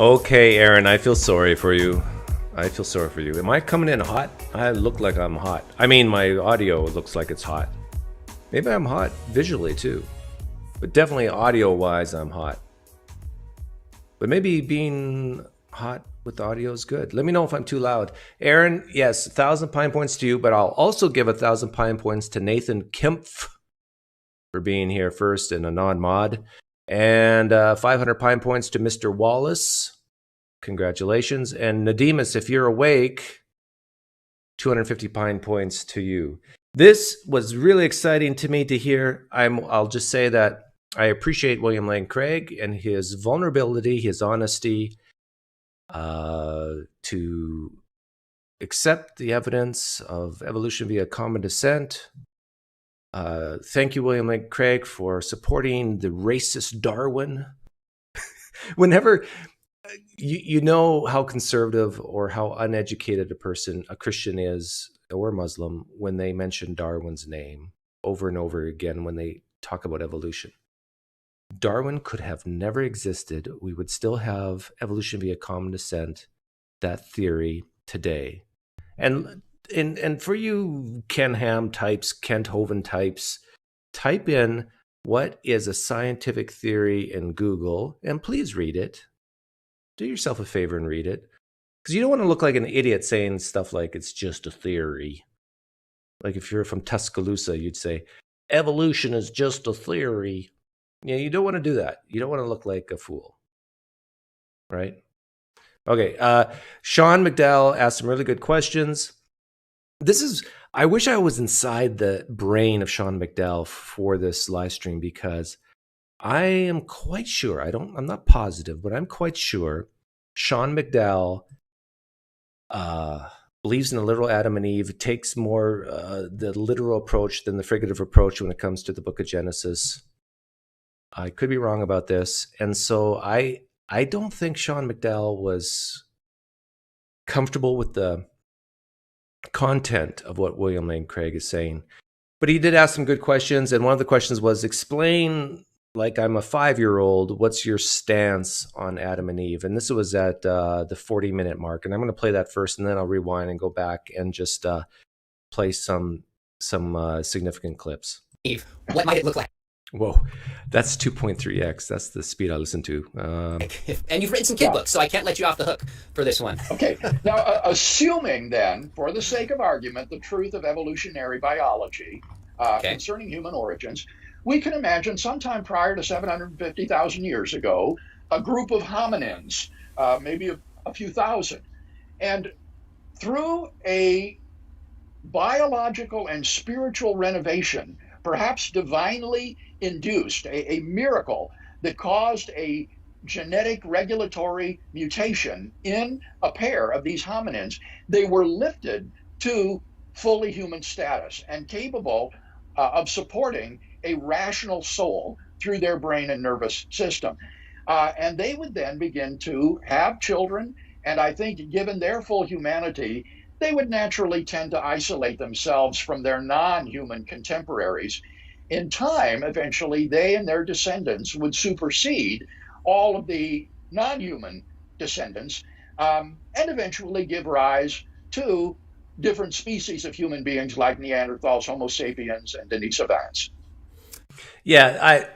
Okay, Aaron, I feel sorry for you. I feel sorry for you. Am I coming in hot? I look like I'm hot. I mean, my audio looks like it's hot. Maybe I'm hot visually too. But definitely audio-wise, I'm hot. But maybe being hot with the audio is good. Let me know if I'm too loud. Aaron, yes, 1,000 Pine Points to you, but I'll also give 1,000 Pine Points to Nathan Kempf for being here first and a non-mod. And 500 Pine Points to Mr. Wallace. Congratulations. And Nadimus, if you're awake, 250 Pine Points to you. This was really exciting to me to hear. I'll just say that I appreciate William Lane Craig and his vulnerability, his honesty to accept the evidence of evolution via common descent. Thank you, William Lane Craig, for supporting the racist Darwin. Whenever you know how conservative or how uneducated a Christian is, or Muslim, when they mention Darwin's name over and over again when they talk about evolution. Darwin could have never existed. We would still have evolution via common descent, that theory today. And for you Ken Ham types, Kent Hovind types, type in what is a scientific theory in Google, and please read it. Do yourself a favor and read it. Because you don't want to look like an idiot saying stuff like it's just a theory. Like if you're from Tuscaloosa, you'd say, evolution is just a theory. Yeah, you don't want to do that. You don't want to look like a fool. Right? Okay. Sean McDowell asked some really good questions. I wish I was inside the brain of Sean McDowell for this live stream, because I am quite sure, I'm not positive, but I'm quite sure Sean McDowell believes in the literal Adam and Eve, takes more the literal approach than the figurative approach when it comes to the book of Genesis. I could be wrong about this. And so I don't think Sean McDowell was comfortable with the content of what William Lane Craig is saying. But he did ask some good questions. And one of the questions was, explain, like I'm a 5-year-old, what's your stance on Adam and Eve? And this was at the 40-minute mark. And I'm going to play that first, and then I'll rewind and go back and just play some significant clips. Eve, what might it look like? Whoa, that's 2.3x. That's the speed I listen to. And you've written some kid books, so I can't let you off the hook for this one. Okay. Now, assuming then, for the sake of argument, the truth of evolutionary biology concerning human origins, we can imagine sometime prior to 750,000 years ago, a group of hominins, maybe a few thousand. And through a biological and spiritual renovation, perhaps divinely induced, a miracle that caused a genetic regulatory mutation in a pair of these hominins, they were lifted to fully human status and capable of supporting a rational soul through their brain and nervous system. And they would then begin to have children. And I think, given their full humanity, they would naturally tend to isolate themselves from their non-human contemporaries. In time, eventually, they and their descendants would supersede all of the non-human descendants and eventually give rise to different species of human beings like Neanderthals, Homo sapiens, and Denisovans. Yeah,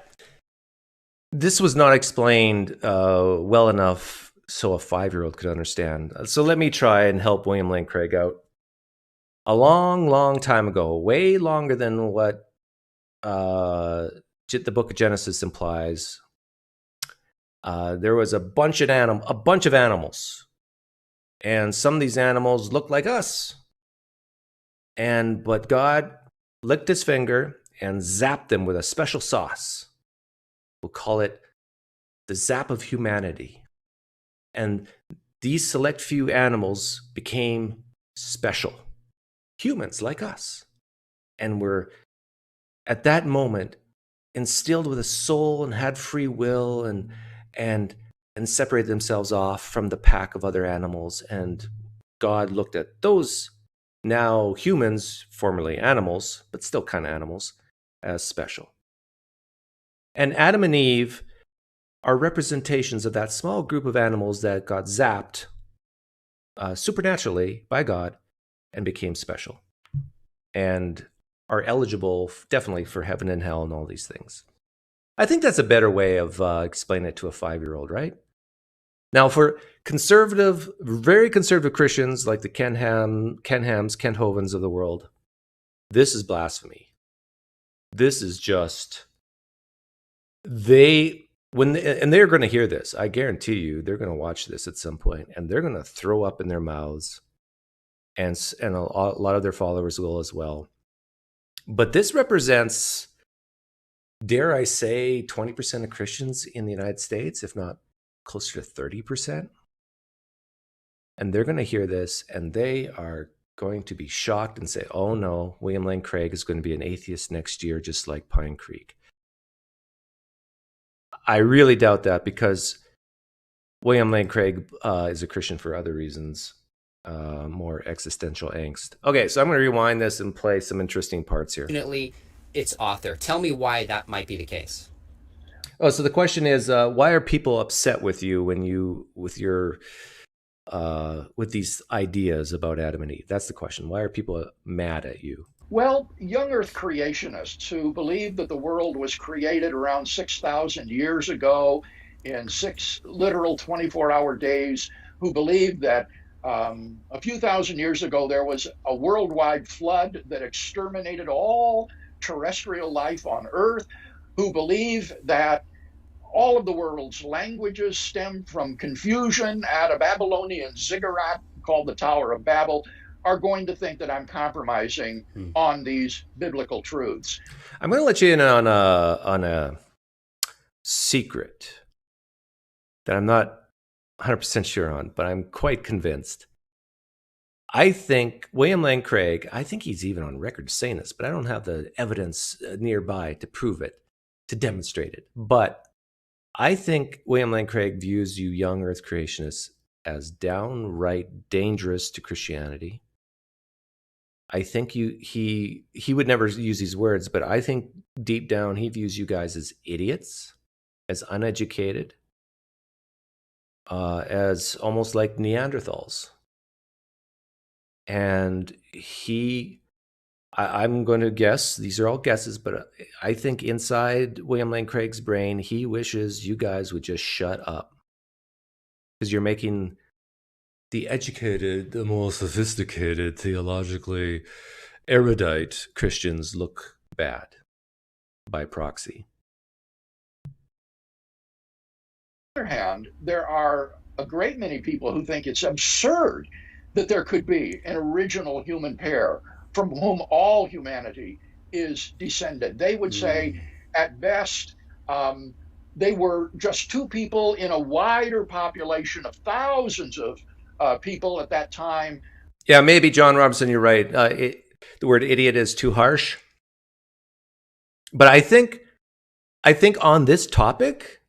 this was not explained well enough so a 5-year-old could understand. So let me try and help William Lane Craig out. A long, long time ago, way longer than what the book of Genesis implies, there was a bunch of animals, and some of these animals looked like us. But God licked his finger and zapped them with a special sauce. We'll call it the zap of humanity. And these select few animals became special. Humans like us. And were, at that moment, instilled with a soul and had free will and separated themselves off from the pack of other animals. And God looked at those now humans, formerly animals, but still kind of animals, as special. And Adam and Eve are representations of that small group of animals that got zapped supernaturally by God and became special and are eligible definitely for heaven and hell and all these things. I think that's a better way of explaining it to a 5-year-old, right? Now, for conservative, very conservative Christians like the Ken Hams, Kent Hovens of the world, this is blasphemy. This is just, they're going to hear this. I guarantee you, they're going to watch this at some point, and they're going to throw up in their mouths, and a lot of their followers will as well. But this represents, dare I say, 20% of Christians in the United States, if not closer to 30%. And they're going to hear this, and they are going to be shocked and say, oh no, William Lane Craig is going to be an atheist next year, just like PineCreek. I really doubt that, because William Lane Craig is a Christian for other reasons, more existential angst. Okay, so I'm going to rewind this and play some interesting parts here. Definitely its author. Tell me why that might be the case. Oh, so the question is, why are people upset with you when you, with these ideas about Adam and Eve? That's the question. Why are people mad at you? Well, young Earth creationists who believe that the world was created around 6,000 years ago in 6 literal 24-hour days, who believe that a few thousand years ago there was a worldwide flood that exterminated all terrestrial life on Earth, who believe that all of the world's languages stemmed from confusion at a Babylonian ziggurat called the Tower of Babel, are going to think that I'm compromising on these biblical truths. I'm going to let you in on a secret that I'm not 100% sure on, but I'm quite convinced. I think William Lane Craig, I think he's even on record saying this, but I don't have the evidence nearby to prove it, to demonstrate it. But I think William Lane Craig views you young Earth creationists as downright dangerous to Christianity. I think he would never use these words, but I think deep down he views you guys as idiots, as uneducated, as almost like Neanderthals. And I'm going to guess, these are all guesses, but I think inside William Lane Craig's brain, he wishes you guys would just shut up. Because you're making the educated, the more sophisticated, theologically erudite Christians look bad by proxy. On the other hand, there are a great many people who think it's absurd that there could be an original human pair from whom all humanity is descended. They would say, at best, they were just 2 people in a wider population of thousands of people at that time. Yeah, maybe, John Robinson, you're right. The word idiot is too harsh. But I think on this topic,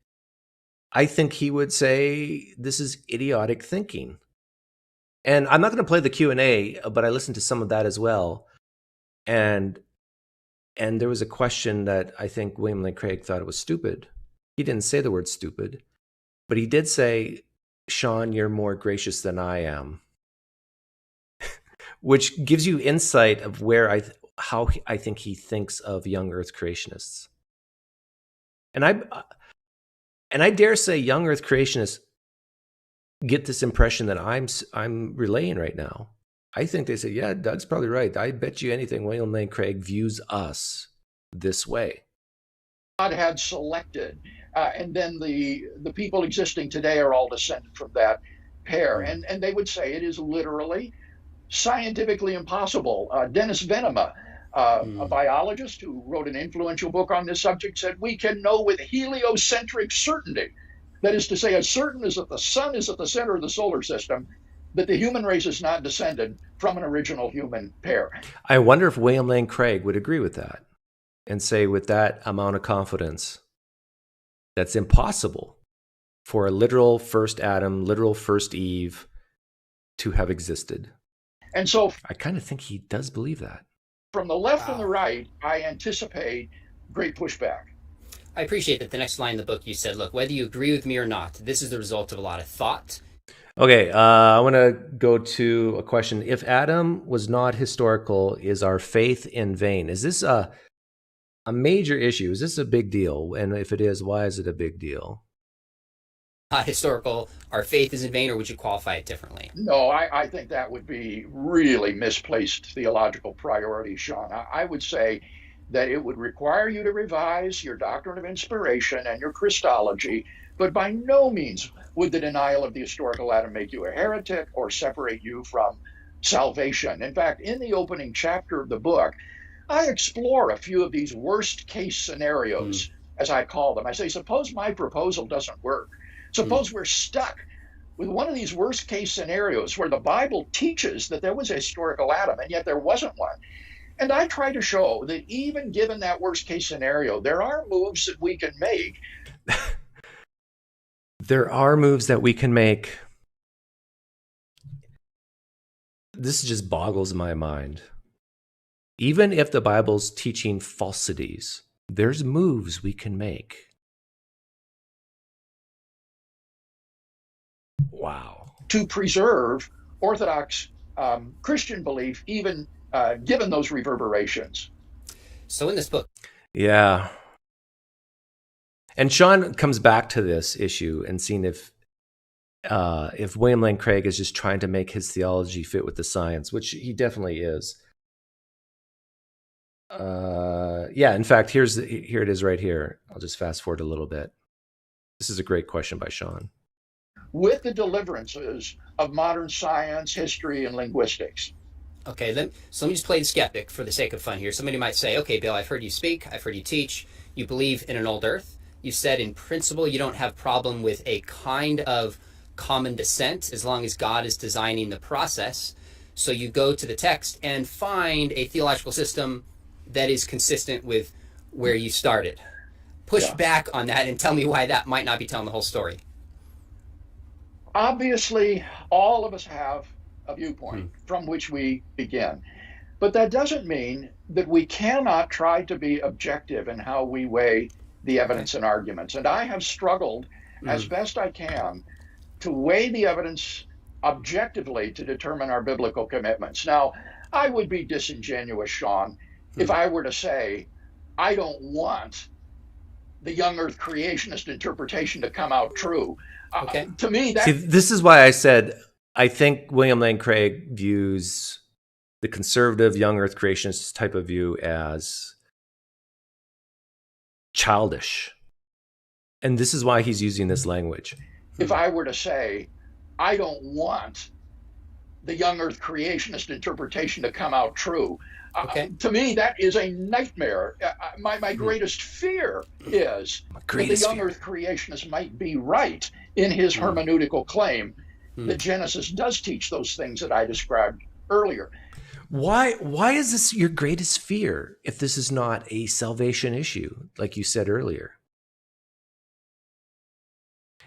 I think he would say this is idiotic thinking. And I'm not going to play the Q&A, but I listened to some of that as well. And there was a question that I think William Lane Craig thought it was stupid. He didn't say the word stupid, but he did say, Sean, you're more gracious than I am. Which gives you insight of how I think he thinks of young Earth creationists. And I dare say young Earth creationists get this impression that I'm relaying right now. I think they say, yeah, Doug's probably right. I bet you anything William Lane Craig views us this way. God had selected, and then the people existing today are all descended from that pair. And they would say it is literally scientifically impossible. Dennis Venema, a biologist who wrote an influential book on this subject, said we can know with heliocentric certainty, that is to say, as certain as that the sun is at the center of the solar system, that the human race is not descended from an original human pair. I wonder if William Lane Craig would agree with that and say with that amount of confidence, that's impossible for a literal first Adam, literal first Eve to have existed. And so I kind of think he does believe that. From the left and the right, I anticipate great pushback. I appreciate that the next line in the book you said, look, whether you agree with me or not, this is the result of a lot of thought. Okay, I want to go to a question. If Adam was not historical, is our faith in vain? Is this a major issue? Is this a big deal? And if it is, why is it a big deal? Historical, our faith is in vain, or would you qualify it differently? No, I think that would be really misplaced theological priorities, Sean. I would say that it would require you to revise your doctrine of inspiration and your Christology, but by no means would the denial of the historical Adam make you a heretic or separate you from salvation. In fact, in the opening chapter of the book, I explore a few of these worst case scenarios, as I call them. I say, suppose my proposal doesn't work. Suppose we're stuck with one of these worst case scenarios where the Bible teaches that there was a historical Adam and yet there wasn't one. And I try to show that even given that worst case scenario, there are moves that we can make. There are moves that we can make. This just boggles my mind. Even if the Bible's teaching falsities, there's moves we can make. Wow. To preserve Orthodox Christian belief, even given those reverberations. So in this book. Yeah. And Sean comes back to this issue and seeing if William Lane Craig is just trying to make his theology fit with the science, which he definitely is. Yeah, in fact, here it is right here. I'll just fast forward a little bit. This is a great question by Sean. With the deliverances of modern science, history, and linguistics. Okay, so let me just play the skeptic for the sake of fun here. Somebody might say, okay, Bill, I've heard you speak. I've heard you teach. You believe in an old earth. You said in principle you don't have problem with a kind of common descent as long as God is designing the process. So you go to the text and find a theological system that is consistent with where you started. Push back on that and tell me why that might not be telling the whole story. Obviously, all of us have a viewpoint from which we begin. But that doesn't mean that we cannot try to be objective in how we weigh the evidence and arguments. And I have struggled as best I can to weigh the evidence objectively to determine our biblical commitments. Now, I would be disingenuous, Sean, if I were to say, I don't want the young earth creationist interpretation to come out true. Okay. To me, that... See, this is why I said I think William Lane Craig views the conservative young earth creationist type of view as childish. And this is why he's using this language. If I were to say, I don't want the young earth creationist interpretation to come out true, to me, that is a nightmare. My greatest fear is that the young earth creationist might be right in his hermeneutical claim that Genesis does teach those things that I described earlier. Why is this your greatest fear if this is not a salvation issue, like you said earlier?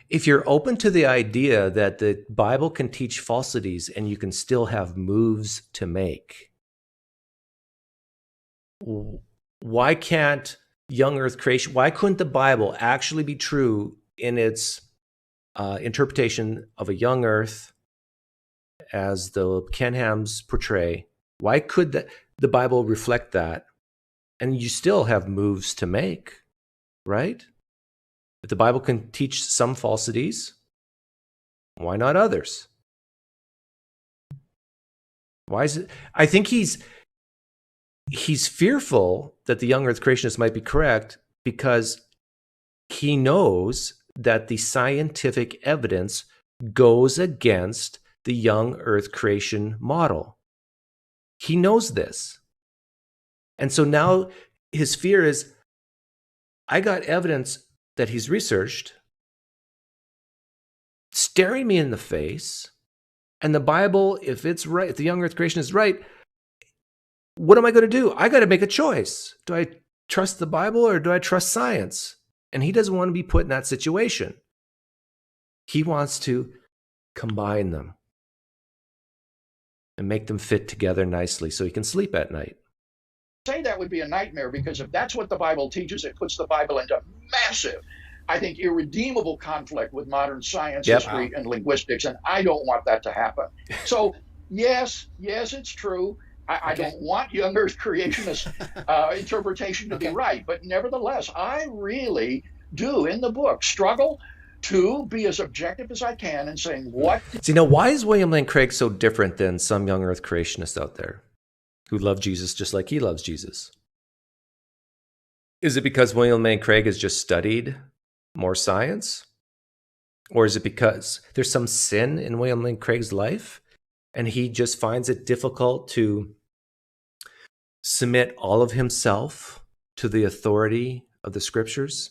If you're open to the idea that the Bible can teach falsities and you can still have moves to make, why can't young earth creation, why couldn't the Bible actually be true in its interpretation of a young earth as the Kenhams portray? Why could the Bible reflect that? And you still have moves to make, right? If the Bible can teach some falsities, why not others? Why is it? I think he's fearful that the young earth creationist might be correct because he knows that the scientific evidence goes against the young earth creation model. He knows this. And so now his fear is, I got evidence that he's researched staring me in the face, and the Bible, if it's right, if the young earth creation is right, what am I going to do? I got to make a choice. Do I trust the Bible or do I trust science? And he doesn't want to be put in that situation. He wants to combine them and make them fit together nicely so he can sleep at night. say that would be a nightmare, because if that's what the Bible teaches, it puts the Bible into massive, I think, irredeemable conflict with modern science, history, and linguistics, and I don't want that to happen. So, yes, it's true. I don't want young Earth creationist interpretation to be right, but nevertheless, I really do, in the book, struggle to be as objective as I can in saying what. See, now, why is William Lane Craig so different than some young Earth creationists out there who love Jesus just like he loves Jesus? Is it because William Lane Craig has just studied more science? Or is it because there's some sin in William Lane Craig's life and he just finds it difficult to submit all of himself to the authority of the scriptures?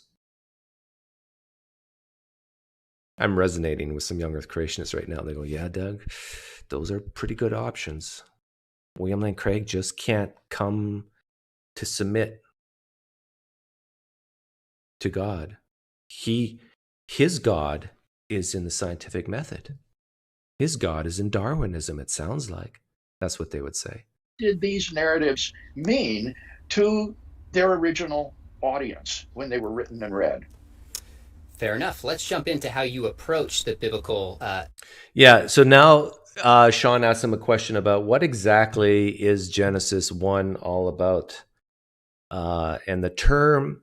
I'm resonating with some young Earth creationists right now. They go, yeah, Doug, those are pretty good options. William Lane Craig just can't come to submit to God. His God is in the scientific method. His God is in Darwinism, it sounds like. That's what they would say. Did these narratives mean to their original audience when they were written and read? Fair enough. Let's jump into how you approach the biblical. Yeah, so now Sean asked him a question about what exactly is Genesis 1 all about? And the term,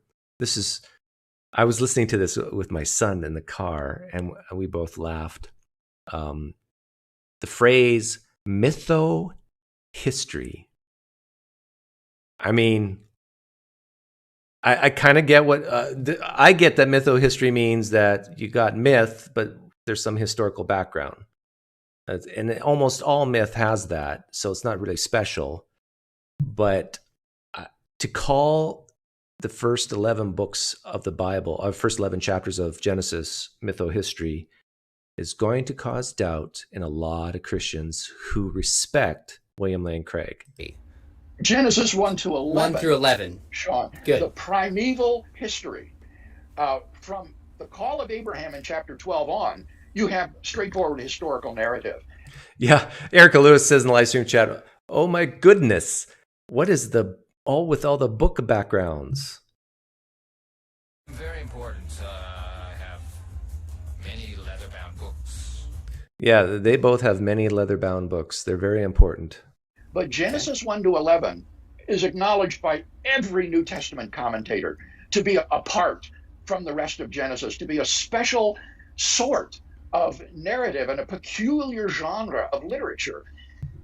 I was listening to this with my son in the car, and we both laughed. The phrase mytho-history. I mean, I kind of get what I get, that mytho-history means that you got myth, but there's some historical background. And almost all myth has that, so it's not really special. But to call the first 11 books of the Bible, first 11 chapters of Genesis, mytho-history, is going to cause doubt in a lot of Christians who respect William Lane Craig. Genesis 1 to 11. 1 through 11. Sean, good. The primeval history. From the call of Abraham in chapter 12 on, you have straightforward historical narrative. Yeah, Erica Lewis says in the live stream chat, oh my goodness, what is with all the book backgrounds? Very important. I have many leather-bound books. Yeah, they both have many leather-bound books. They're very important. But Genesis 1 to 11 is acknowledged by every New Testament commentator to be apart from the rest of Genesis, to be a special sort of narrative and a peculiar genre of literature.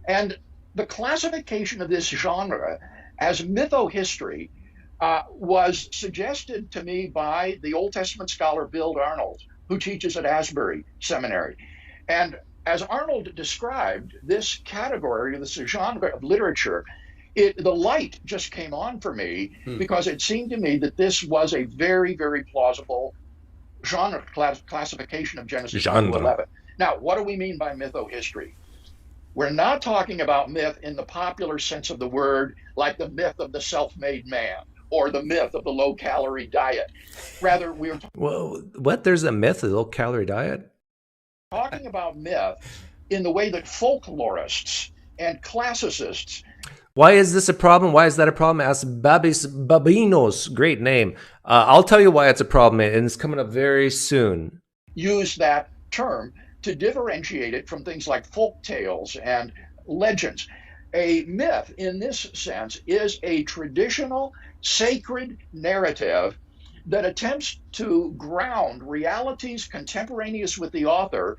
And the classification of this genre as mytho-history was suggested to me by the Old Testament scholar Bill Arnold, who teaches at Asbury Seminary. And as Arnold described this category, this genre of literature, the light just came on for me because it seemed to me that this was a very, very plausible genre classification of Genesis 1 to 11. Now, what do we mean by mytho-history? We're not talking about myth in the popular sense of the word, like the myth of the self-made man or the myth of the low-calorie diet. Rather, we're There's a myth of the low-calorie diet? Talking about myth in the way that folklorists and classicists. Why is this a problem? Why is that a problem? Ask Babis Babinos. Great name. I'll tell you why it's a problem, and it's coming up very soon. Use that term to differentiate it from things like folk tales and legends. A myth, in this sense, is a traditional, sacred narrative that attempts to ground realities contemporaneous with the author,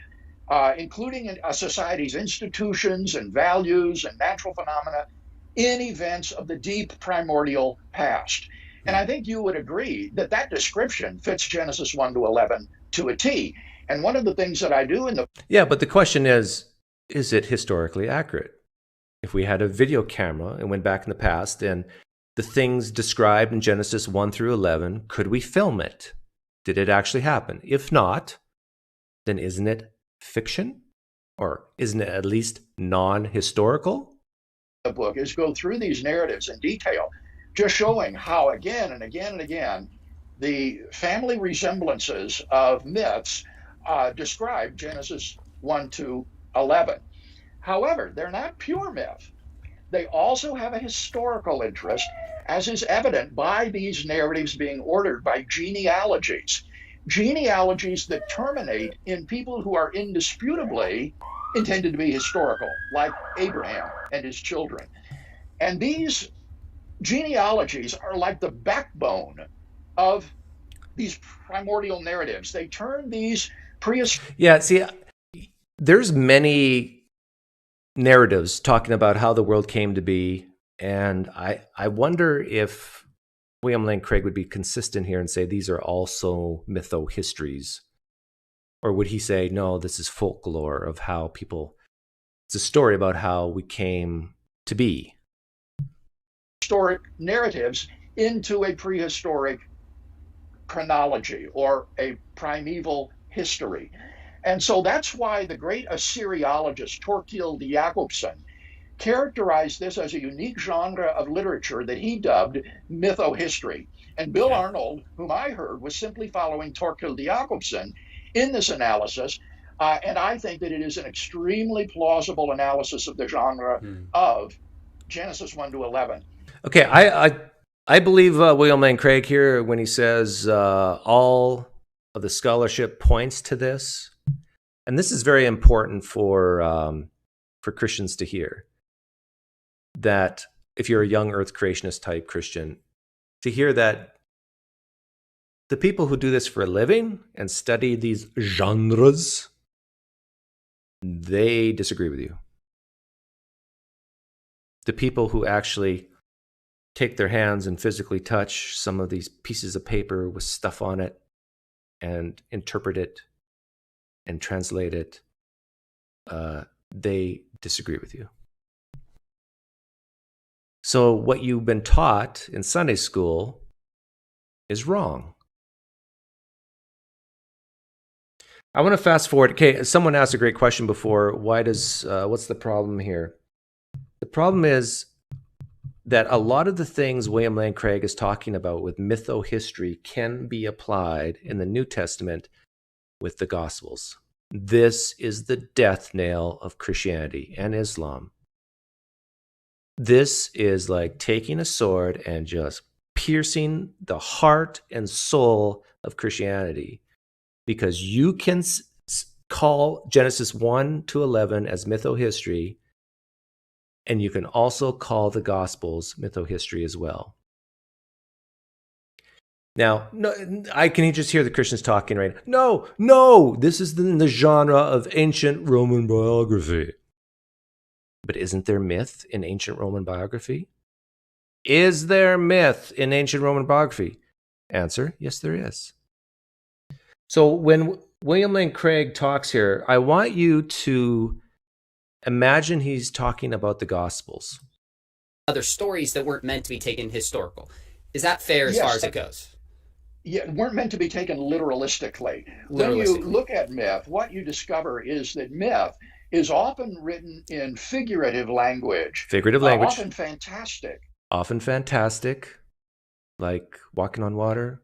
including a society's institutions and values and natural phenomena, in events of the deep primordial past. And I think you would agree that that description fits Genesis 1 to 11 to a T. And one of the things that I do in the... Yeah, but the question is it historically accurate? If we had a video camera and went back in the past and the things described in Genesis 1 through 11, could we film it? Did it actually happen? If not, then isn't it fiction? Or isn't it at least non-historical? The book is go through these narratives in detail, just showing how again and again and again the family resemblances of myths describe Genesis 1 to 11. However, they're not pure myth. they also have a historical interest, as is evident by these narratives being ordered by genealogies. Genealogies that terminate in people who are indisputably intended to be historical, like Abraham and his children. And these genealogies are like the backbone of these primordial narratives. They turn these prehistoric. Yeah, see, there's many narratives talking about how the world came to be, and I wonder if William Lane Craig would be consistent here and say these are also mytho-histories. Or would he say, no, this is folklore of how people, it's a story about how we came to be. Historic narratives into a prehistoric chronology or a primeval history. And so that's why the great Assyriologist Thorkild Jakobsen characterized this as a unique genre of literature that he dubbed mytho-history. And Bill Arnold, whom I heard, was simply following Thorkild Jakobsen in this analysis. And I think that it is an extremely plausible analysis of the genre of Genesis 1 to 11. Okay, I believe William Lane Craig here when he says all of the scholarship points to this. And this is very important for Christians to hear. That if you're a young earth creationist type Christian, to hear that the people who do this for a living and study these genres, they disagree with you. The people who actually take their hands and physically touch some of these pieces of paper with stuff on it and interpret it and translate it, they disagree with you. So what you've been taught in Sunday school is wrong. I want to fast forward. Okay, someone asked a great question before. What's the problem here? The problem is that a lot of the things William Lane Craig is talking about with mytho-history can be applied in the New Testament with the Gospels. This is the death nail of Christianity and Islam. This is like taking a sword and just piercing the heart and soul of Christianity, because you can call Genesis 1 to 11 as mytho-history, and you can also call the Gospels mytho-history as well. Now, can you just hear the Christians talking right now? No, this is in the genre of ancient Roman biography. But isn't there myth in ancient Roman biography? Is there myth in ancient Roman biography? Answer, yes, there is. So when William Lane Craig talks here, I want you to imagine he's talking about the Gospels. Other stories that weren't meant to be taken historical. Is that fair as far as it goes? Yeah, weren't meant to be taken literalistically. When you look at myth, what you discover is that myth is often written in figurative language. Often fantastic. Often fantastic, like walking on water.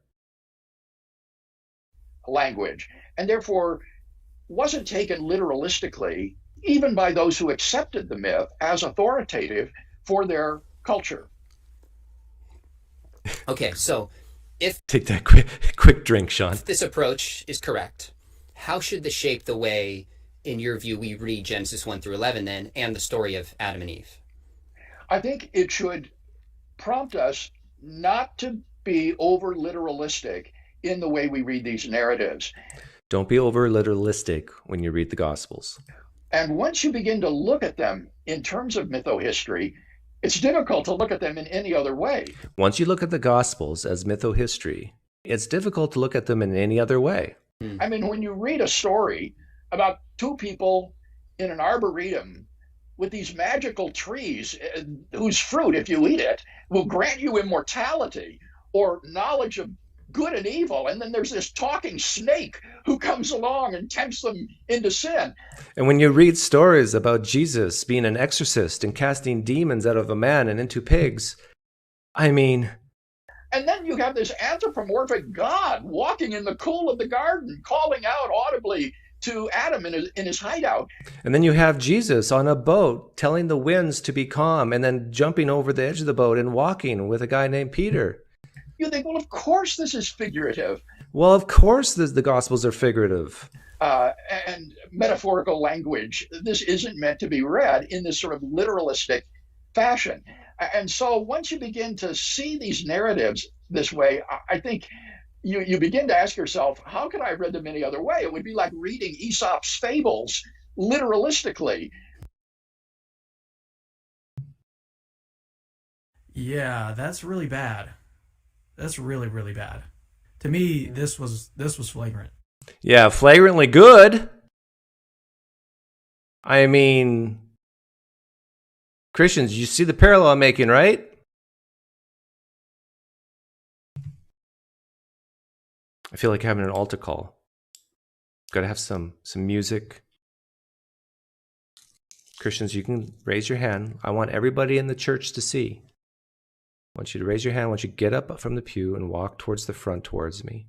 Language. And therefore wasn't taken literalistically, even by those who accepted the myth as authoritative for their culture. Okay, so take that quick drink, Sean. If this approach is correct, how should this shape the way, in your view, we read Genesis 1 through 11 then, and the story of Adam and Eve? I think it should prompt us not to be over literalistic in the way we read these narratives. Don't be over literalistic when you read the Gospels. And once you begin to look at them in terms of mytho-history, it's difficult to look at them in any other way. Once you look at the Gospels as mytho-history, it's difficult to look at them in any other way. I mean, when you read a story about two people in an arboretum with these magical trees whose fruit, if you eat it, will grant you immortality or knowledge of good and evil, and then there's this talking snake who comes along and tempts them into sin. And when you read stories about Jesus being an exorcist and casting demons out of a man and into pigs, I mean... And then you have this anthropomorphic God walking in the cool of the garden, calling out audibly to Adam in his hideout. And then you have Jesus on a boat telling the winds to be calm and then jumping over the edge of the boat and walking with a guy named Peter. You think, well, of course this is figurative. Well, of course the Gospels are figurative. And metaphorical language. This isn't meant to be read in this sort of literalistic fashion. And so once you begin to see these narratives this way, I think you begin to ask yourself, how could I have read them any other way? It would be like reading Aesop's fables literalistically. Yeah, that's really bad. That's really, really bad. To me, this was flagrant. Yeah, flagrantly good. I mean, Christians, you see the parallel I'm making, right? I feel like having an altar call. Got to have some music. Christians, you can raise your hand. I want everybody in the church to see. I want you to raise your hand. I want you to get up from the pew and walk towards the front towards me.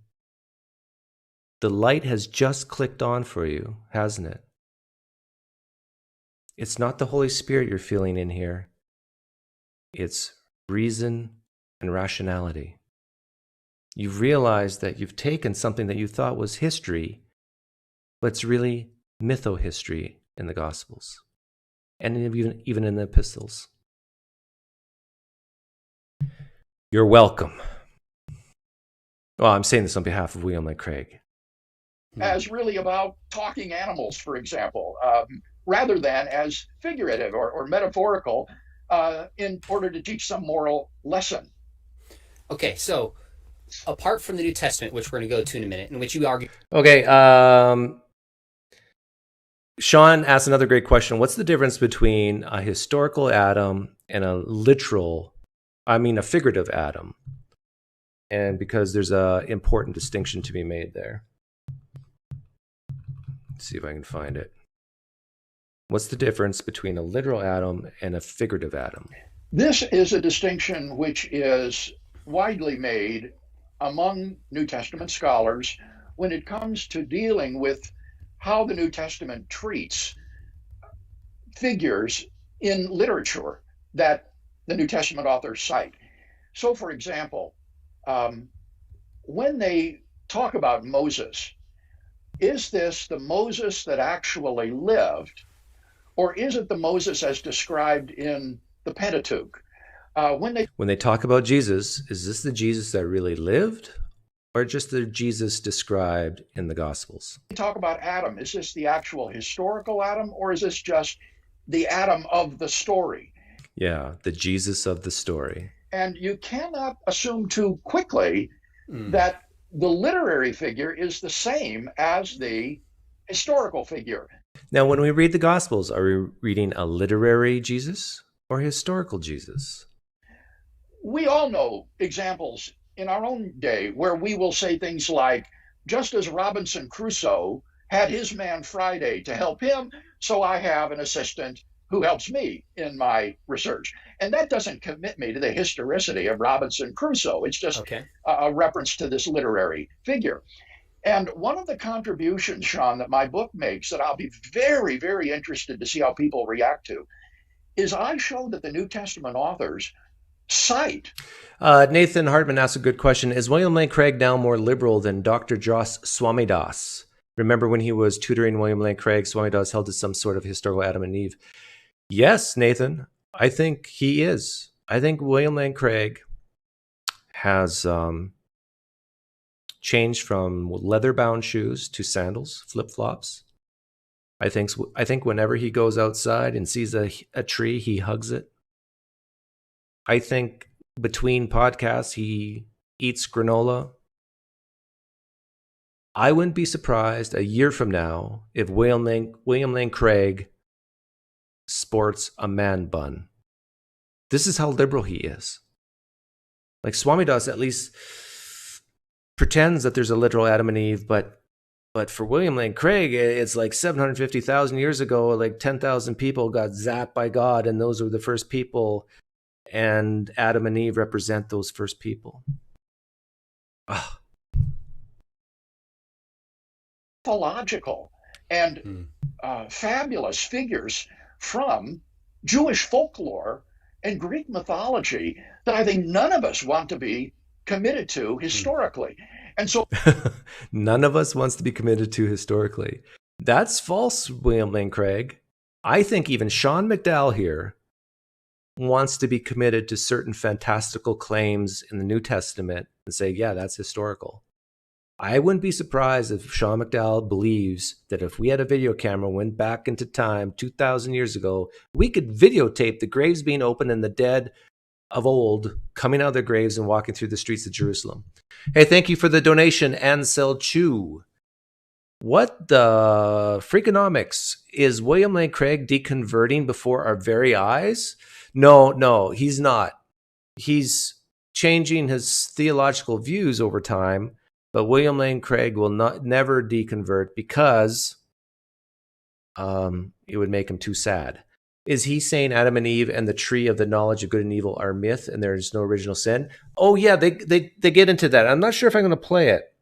The light has just clicked on for you, hasn't it? It's not the Holy Spirit you're feeling in here. It's reason and rationality. You've realized that you've taken something that you thought was history, but it's really mytho-history in the Gospels and even in the epistles. You're welcome. Well, I'm saying this on behalf of William Lane Craig. As really about talking animals, for example, rather than as figurative or metaphorical in order to teach some moral lesson. Okay, so apart from the New Testament, which we're going to go to in a minute, in which you argue... Okay, Sean asked another great question. What's the difference between a historical Adam and a figurative Adam? And because there's an important distinction to be made there. Let's see if I can find it. What's the difference between a literal Adam and a figurative Adam? This is a distinction which is widely made among New Testament scholars when it comes to dealing with how the New Testament treats figures in literature that the New Testament authors cite. So, for example, when they talk about Moses, is this the Moses that actually lived, or is it the Moses as described in the Pentateuch? When they talk about Jesus, is this the Jesus that really lived, or just the Jesus described in the Gospels? They talk about Adam. Is this the actual historical Adam, or is this just the Adam of the story? Yeah, the Jesus of the story. And you cannot assume too quickly that the literary figure is the same as the historical figure. Now, when we read the Gospels, are we reading a literary Jesus or a historical Jesus? We all know examples in our own day where we will say things like, just as Robinson Crusoe had his man Friday to help him, so I have an assistant who helps me in my research. And that doesn't commit me to the historicity of Robinson Crusoe. It's just a reference to this literary figure. And one of the contributions, Sean, that my book makes that I'll be very, very interested to see how people react to is I show that the New Testament authors cite. Nathan Hartman asked a good question. Is William Lane Craig now more liberal than Dr. Joss Swamidass? Remember when he was tutoring William Lane Craig, Swamidass held to some sort of historical Adam and Eve? Yes, Nathan, I think he is. I think William Lane Craig has changed from leather-bound shoes to sandals, flip-flops. I think whenever he goes outside and sees a tree, he hugs it. I think between podcasts, he eats granola. I wouldn't be surprised a year from now if William Lane Craig sports a man bun. This is how liberal he is. Like Swamidass at least pretends that there's a literal Adam and Eve, but for William Lane Craig, it's like 750,000 years ago, like 10,000 people got zapped by God, and those were the first people, and Adam and Eve represent those first people. Ugh. Pathological. and fabulous figures from Jewish folklore and Greek mythology that I think none of us want to be committed to historically. And so none of us wants to be committed to historically. That's false, William Lane Craig. I think even Sean McDowell here wants to be committed to certain fantastical claims in the New Testament and say, yeah, that's historical. I wouldn't be surprised if Sean McDowell believes that if we had a video camera, went back into time 2,000 years ago, we could videotape the graves being opened and the dead of old coming out of their graves and walking through the streets of Jerusalem. Hey, thank you for the donation, Ansel Chu. What the freakonomics? Is William Lane Craig deconverting before our very eyes? No, he's not. He's changing his theological views over time, but William Lane Craig will never deconvert because it would make him too sad. Is he saying Adam and Eve and the tree of the knowledge of good and evil are myth and there is no original sin? Oh yeah, they get into that. I'm not sure if I'm going to play it,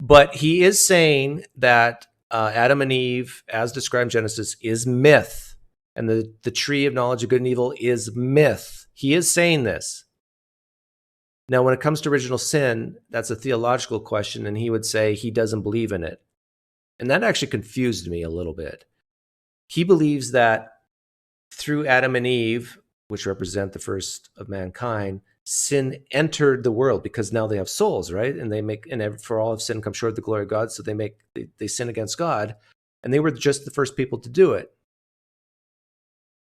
but he is saying that Adam and Eve, as described in Genesis, is myth, and the tree of knowledge of good and evil is myth. He is saying this. Now, when it comes to original sin, that's a theological question, and he would say he doesn't believe in it. And that actually confused me a little bit. He believes that through Adam and Eve, which represent the first of mankind, sin entered the world because now they have souls, right? And for all of sin come short of the glory of God, so they sin against God, and they were just the first people to do it.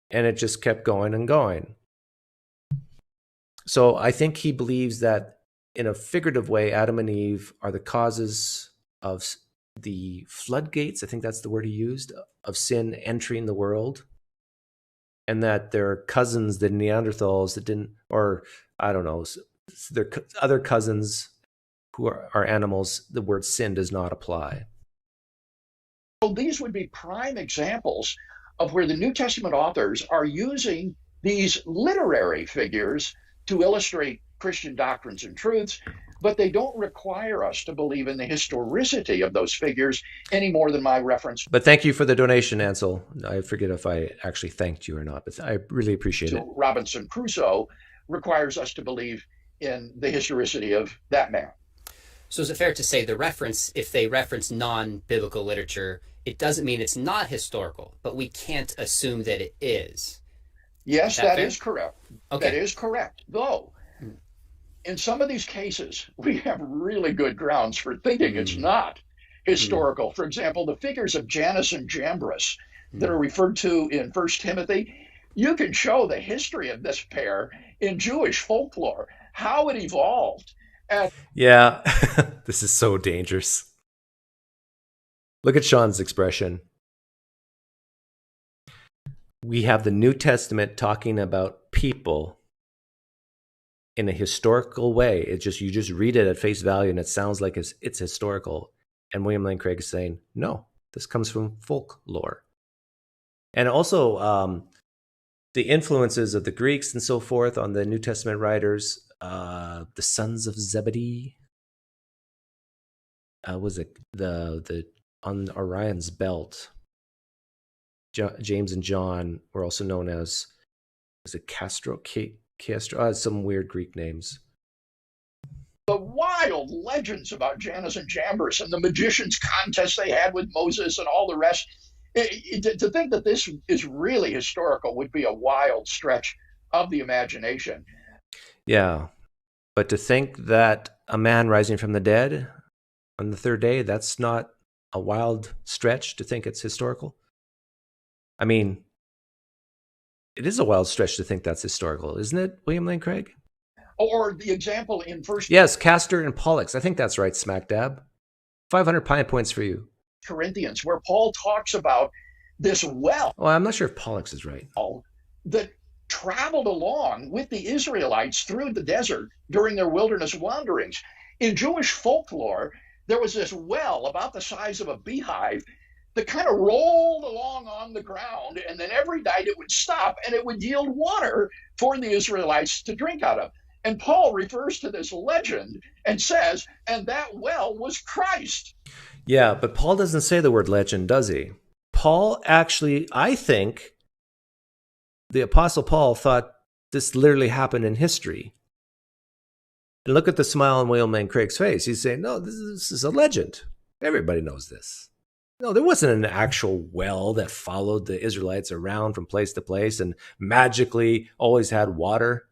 And it just kept going and going. So I think he believes that in a figurative way, Adam and Eve are the causes of the floodgates, I think that's the word he used, of sin entering the world. And that their cousins, the Neanderthals that didn't, or I don't know, their other cousins who are animals, the word sin does not apply. So these would be prime examples of where the New Testament authors are using these literary figures to illustrate Christian doctrines and truths, but they don't require us to believe in the historicity of those figures any more than my reference. But thank you for the donation, Ansel. I forget if I actually thanked you or not, but I really appreciate it. Robinson Crusoe requires us to believe in the historicity of that man. So is it fair to say the reference, if they reference non-biblical literature, it doesn't mean it's not historical, but we can't assume that it is? Yes, that is correct. Okay. That is correct. Though, in some of these cases, we have really good grounds for thinking it's not historical. For example, the figures of Jannes and Jambres that are referred to in 1 Timothy, you can show the history of this pair in Jewish folklore, how it evolved. Yeah, this is so dangerous. Look at Sean's expression. We have the New Testament talking about people in a historical way. You just read it at face value and it sounds like it's historical. And William Lane Craig is saying, no, this comes from folklore. And also the influences of the Greeks and so forth on the New Testament writers, the sons of Zebedee. Was it the on Orion's belt? James and John were also known as, was it Castro? Some weird Greek names. The wild legends about Jannes and Jambres and the magicians' contest they had with Moses and all the rest. To think that this is really historical would be a wild stretch of the imagination. Yeah, but to think that a man rising from the dead on the third day, that's not a wild stretch to think it's historical. I mean, it is a wild stretch to think that's historical, isn't it, William Lane Craig? Or the example in First. Yes, Castor and Pollux. I think that's right, smack dab. 500 Pine Points for you. Corinthians, where Paul talks about this well. Oh, I'm not sure if Pollux is right. That traveled along with the Israelites through the desert during their wilderness wanderings. In Jewish folklore, there was this well about the size of a beehive that kind of rolled along on the ground, and then every night it would stop and it would yield water for the Israelites to drink out of. And Paul refers to this legend and says, and that well was Christ. Yeah, but Paul doesn't say the word legend, does he? Paul actually, I think, the Apostle Paul thought this literally happened in history. And look at the smile on William Lane Craig's face. He's saying, no, this is a legend. Everybody knows this. No, there wasn't an actual well that followed the Israelites around from place to place and magically always had water.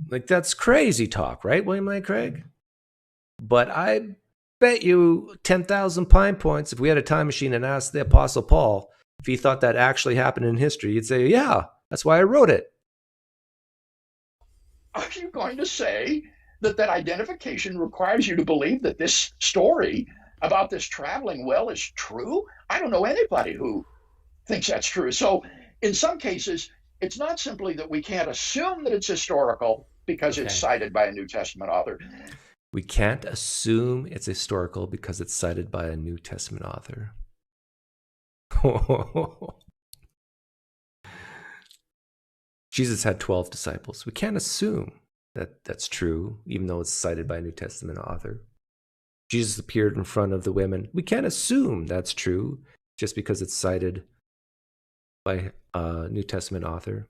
Like, that's crazy talk, right, William Lane Craig? But I bet you 10,000 Pine Points, if we had a time machine and asked the Apostle Paul if he thought that actually happened in history, he'd say, yeah, that's why I wrote it. Are you going to say that identification requires you to believe that this story about this traveling well is true? I don't know anybody who thinks that's true. So in some cases, it's not simply that we can't assume that it's historical because it's cited by a New Testament author. We can't assume it's historical because it's cited by a New Testament author. Jesus had 12 disciples. We can't assume that that's true, even though it's cited by a New Testament author. Jesus appeared in front of the women. We can't assume that's true just because it's cited by a New Testament author.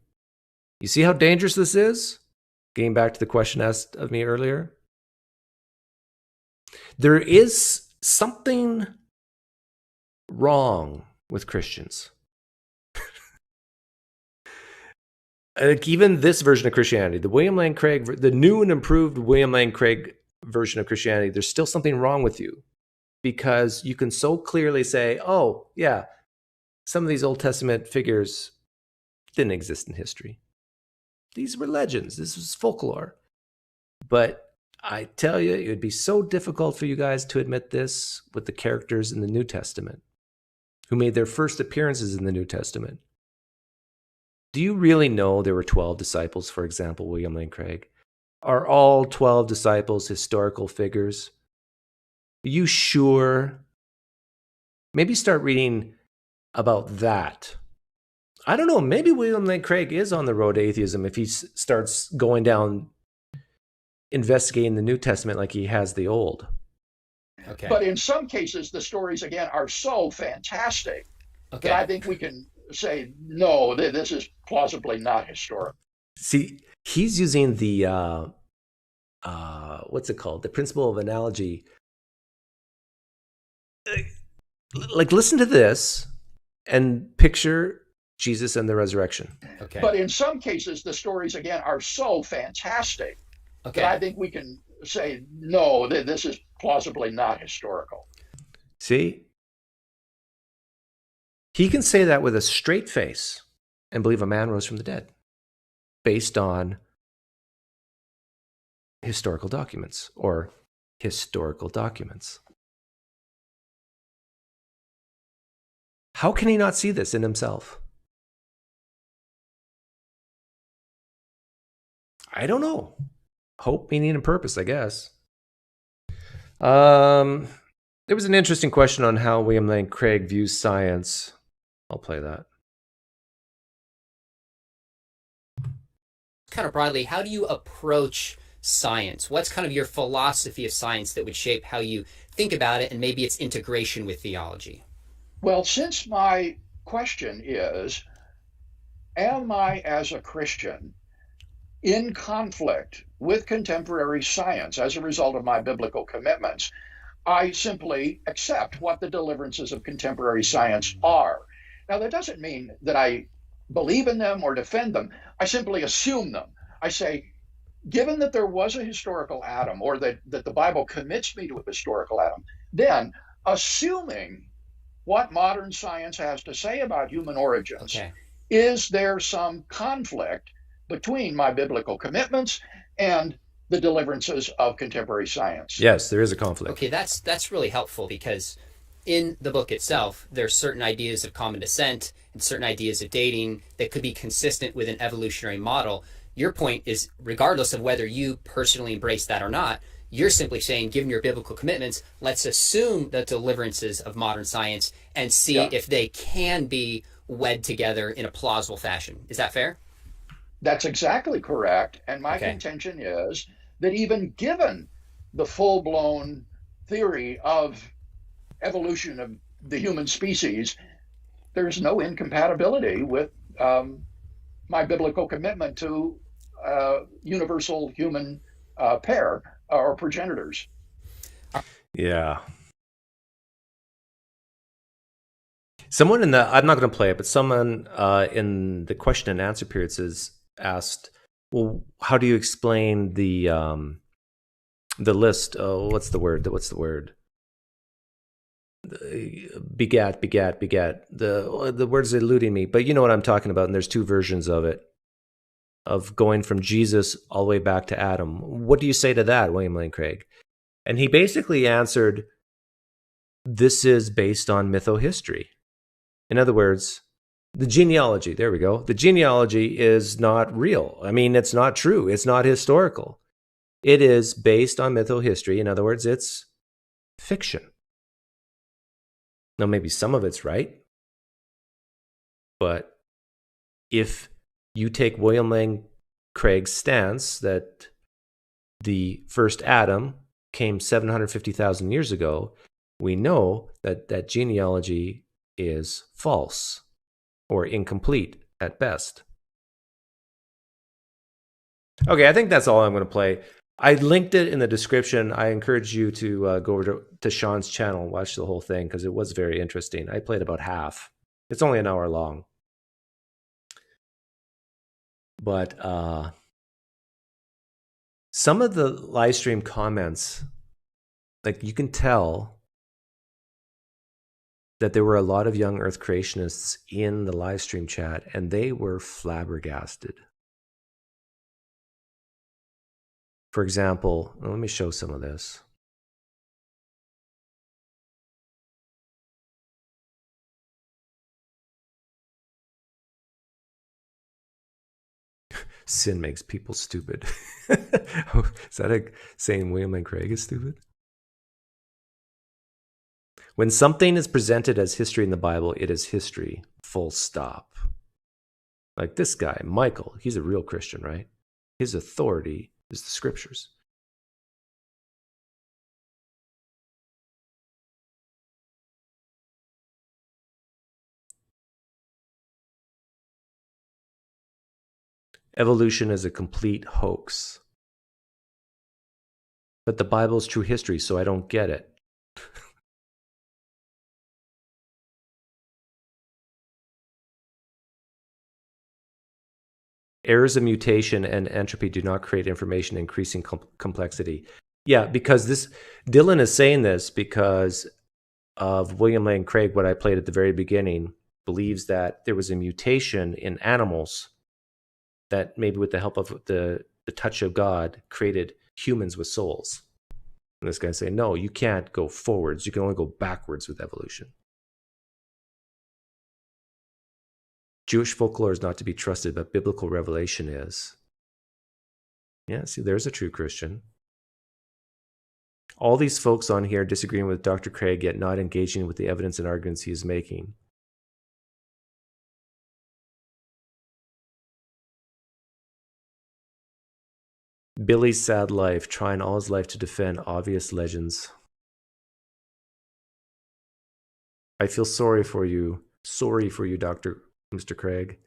You see how dangerous this is? Getting back to the question asked of me earlier. There is something wrong with Christians. Like, even this version of Christianity, the William Lane Craig, the new and improved William Lane Craig version of Christianity, there's still something wrong with you, because you can so clearly say, oh, yeah, some of these Old Testament figures didn't exist in history. These were legends. This was folklore. But I tell you, it would be so difficult for you guys to admit this with the characters in the New Testament who made their first appearances in the New Testament. Do you really know there were 12 disciples, for example, William Lane Craig? Are all 12 disciples historical figures? Are you sure? Maybe start reading about that. I don't know, maybe William Lane Craig is on the road to atheism if he starts going down investigating the New Testament like he has the Old. Okay. But in some cases, the stories, again, are so fantastic that I think we can say, no, this is plausibly not historical. See, he's using the, what's it called? The principle of analogy. Like, listen to this and picture Jesus and the resurrection. Okay. But in some cases, the stories, again, are so fantastic that I think we can say, no, this is plausibly not historical. See? He can say that with a straight face and believe a man rose from the dead based on historical documents or historical documents. How can he not see this in himself? I don't know. Hope, meaning, and purpose, I guess. There was an interesting question on how William Lane Craig views science. I'll play that. Kind of broadly, how do you approach science? What's kind of your philosophy of science that would shape how you think about it and maybe its integration with theology? Well, since my question is, am I as a Christian in conflict with contemporary science as a result of my biblical commitments, I simply accept what the deliverances of contemporary science are. Now, that doesn't mean that I believe in them or defend them. I simply assume them. I say, given that there was a historical Adam, or that the Bible commits me to a historical Adam, then assuming what modern science has to say about human origins, is there some conflict between my biblical commitments and the deliverances of contemporary science? Yes, there is a conflict. Okay, that's really helpful, because in the book itself, there's certain ideas of common descent and certain ideas of dating that could be consistent with an evolutionary model. Your point is, regardless of whether you personally embrace that or not, you're simply saying, given your biblical commitments, let's assume the deliverances of modern science and see if they can be wed together in a plausible fashion. Is that fair? That's exactly correct. And my Okay. contention is that even given the full blown theory of evolution of the human species, there's no incompatibility with my biblical commitment to universal human pair or progenitors. Yeah. Someone in the, I'm not going to play it, but someone in the question and answer period asked, well, how do you explain the list? Oh, what's the word? Begat. The word's eluding me, but you know what I'm talking about. And there's two versions of it, of going from Jesus all the way back to Adam. What do you say to that, William Lane Craig? And he basically answered, this is based on mythohistory. In other words, the genealogy, there we go. The genealogy is not real. I mean, it's not true. It's not historical. It is based on mythohistory. In other words, it's fiction. Now, maybe some of it's right. But if you take William Lane Craig's stance that the first Adam came 750,000 years ago, we know that that genealogy is false or incomplete at best. Okay, I think that's all I'm going to play. I linked it in the description. I encourage you to go over to Sean's channel and watch the whole thing because it was very interesting. I played about half. It's only an hour long. But some of the live stream comments, like you can tell that there were a lot of young Earth creationists in the live stream chat, and they were flabbergasted. For example, let me show some of this. Sin makes people stupid. Is that a saying William Lane Craig is stupid? When something is presented as history in the Bible, it is history, full stop. Like this guy, Michael, he's a real Christian, right? His authority is the scriptures. Evolution is a complete hoax. But the Bible is true history, so I don't get it. Errors of mutation and entropy do not create information increasing complexity. Yeah, because this, Dylan is saying this because of William Lane Craig, what I played at the very beginning, believes that there was a mutation in animals that maybe with the help of the touch of God created humans with souls. And this guy's saying, no, you can't go forwards. You can only go backwards with evolution. Jewish folklore is not to be trusted, but biblical revelation is. Yeah, see, there's a true Christian. All these folks on here disagreeing with Dr. Craig, yet not engaging with the evidence and arguments he is making. Billy's sad life, trying all his life to defend obvious legends. I feel sorry for you. Sorry for you, Mr. Craig.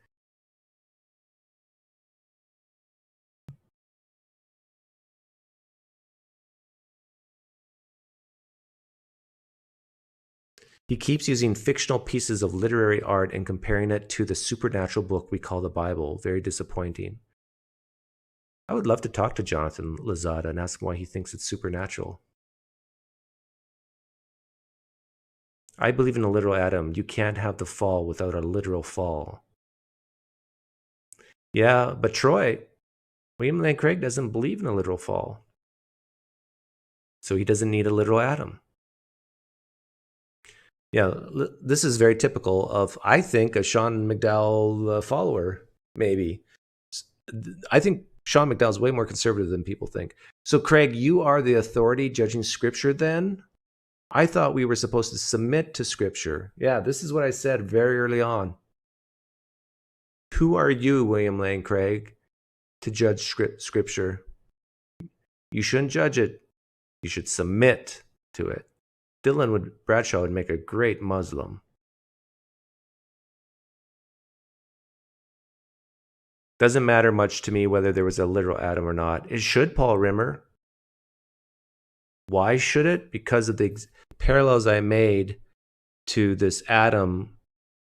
He keeps using fictional pieces of literary art and comparing it to the supernatural book we call the Bible. Very disappointing. I would love to talk to Jonathan Lazada and ask him why he thinks it's supernatural. I believe in a literal Adam. You can't have the fall without a literal fall. Yeah, but Troy, William Lane Craig doesn't believe in a literal fall. So he doesn't need a literal Adam. Yeah, this is very typical of, I think, a Sean McDowell follower, maybe. I think Sean McDowell is way more conservative than people think. So, Craig, you are the authority judging Scripture then? I thought we were supposed to submit to Scripture. Yeah, this is what I said very early on. Who are you, William Lane Craig, to judge scripture. You shouldn't judge it. You should submit to it. Bradshaw would make a great Muslim. Doesn't matter much to me whether there was a literal Adam or not. It should, Paul Rimmer. Why should it? Because of the parallels I made to this Adam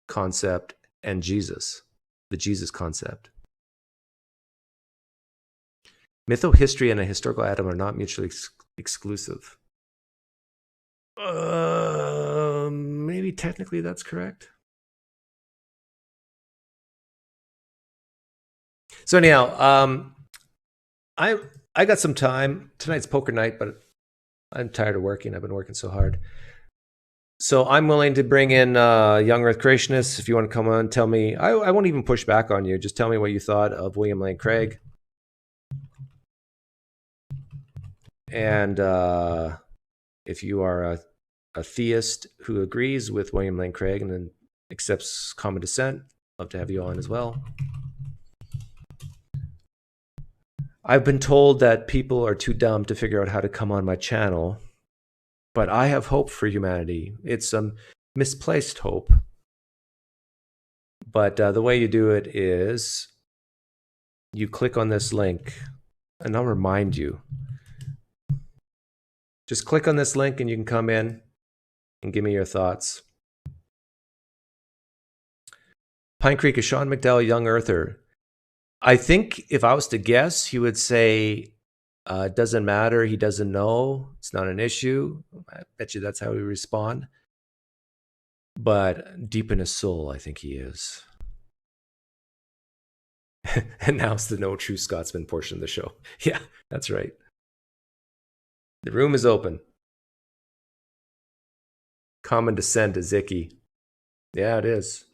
concept and Jesus, the Jesus concept. Mythohistory and a historical Adam are not mutually exclusive. Maybe technically that's correct. So anyhow, I got some time. Tonight's poker night, but I'm tired of working. I've been working so hard. So I'm willing to bring in young Earth creationists. If you want to come on, tell me. I won't even push back on you. Just tell me what you thought of William Lane Craig. And if you are a theist who agrees with William Lane Craig and then accepts common descent, love to have you on as well. I've been told that people are too dumb to figure out how to come on my channel, but I have hope for humanity. It's some misplaced hope. But the way you do it is you click on this link, and I'll remind you. Just click on this link and you can come in and give me your thoughts. PineCreek is Sean McDowell, young earther. I think if I was to guess, he would say, it doesn't matter. He doesn't know. It's not an issue. I bet you that's how he would respond. But deep in his soul, I think he is. And now it's the No True Scotsman portion of the show. Yeah, that's right. The room is open. Common descent is icky. Yeah, it is.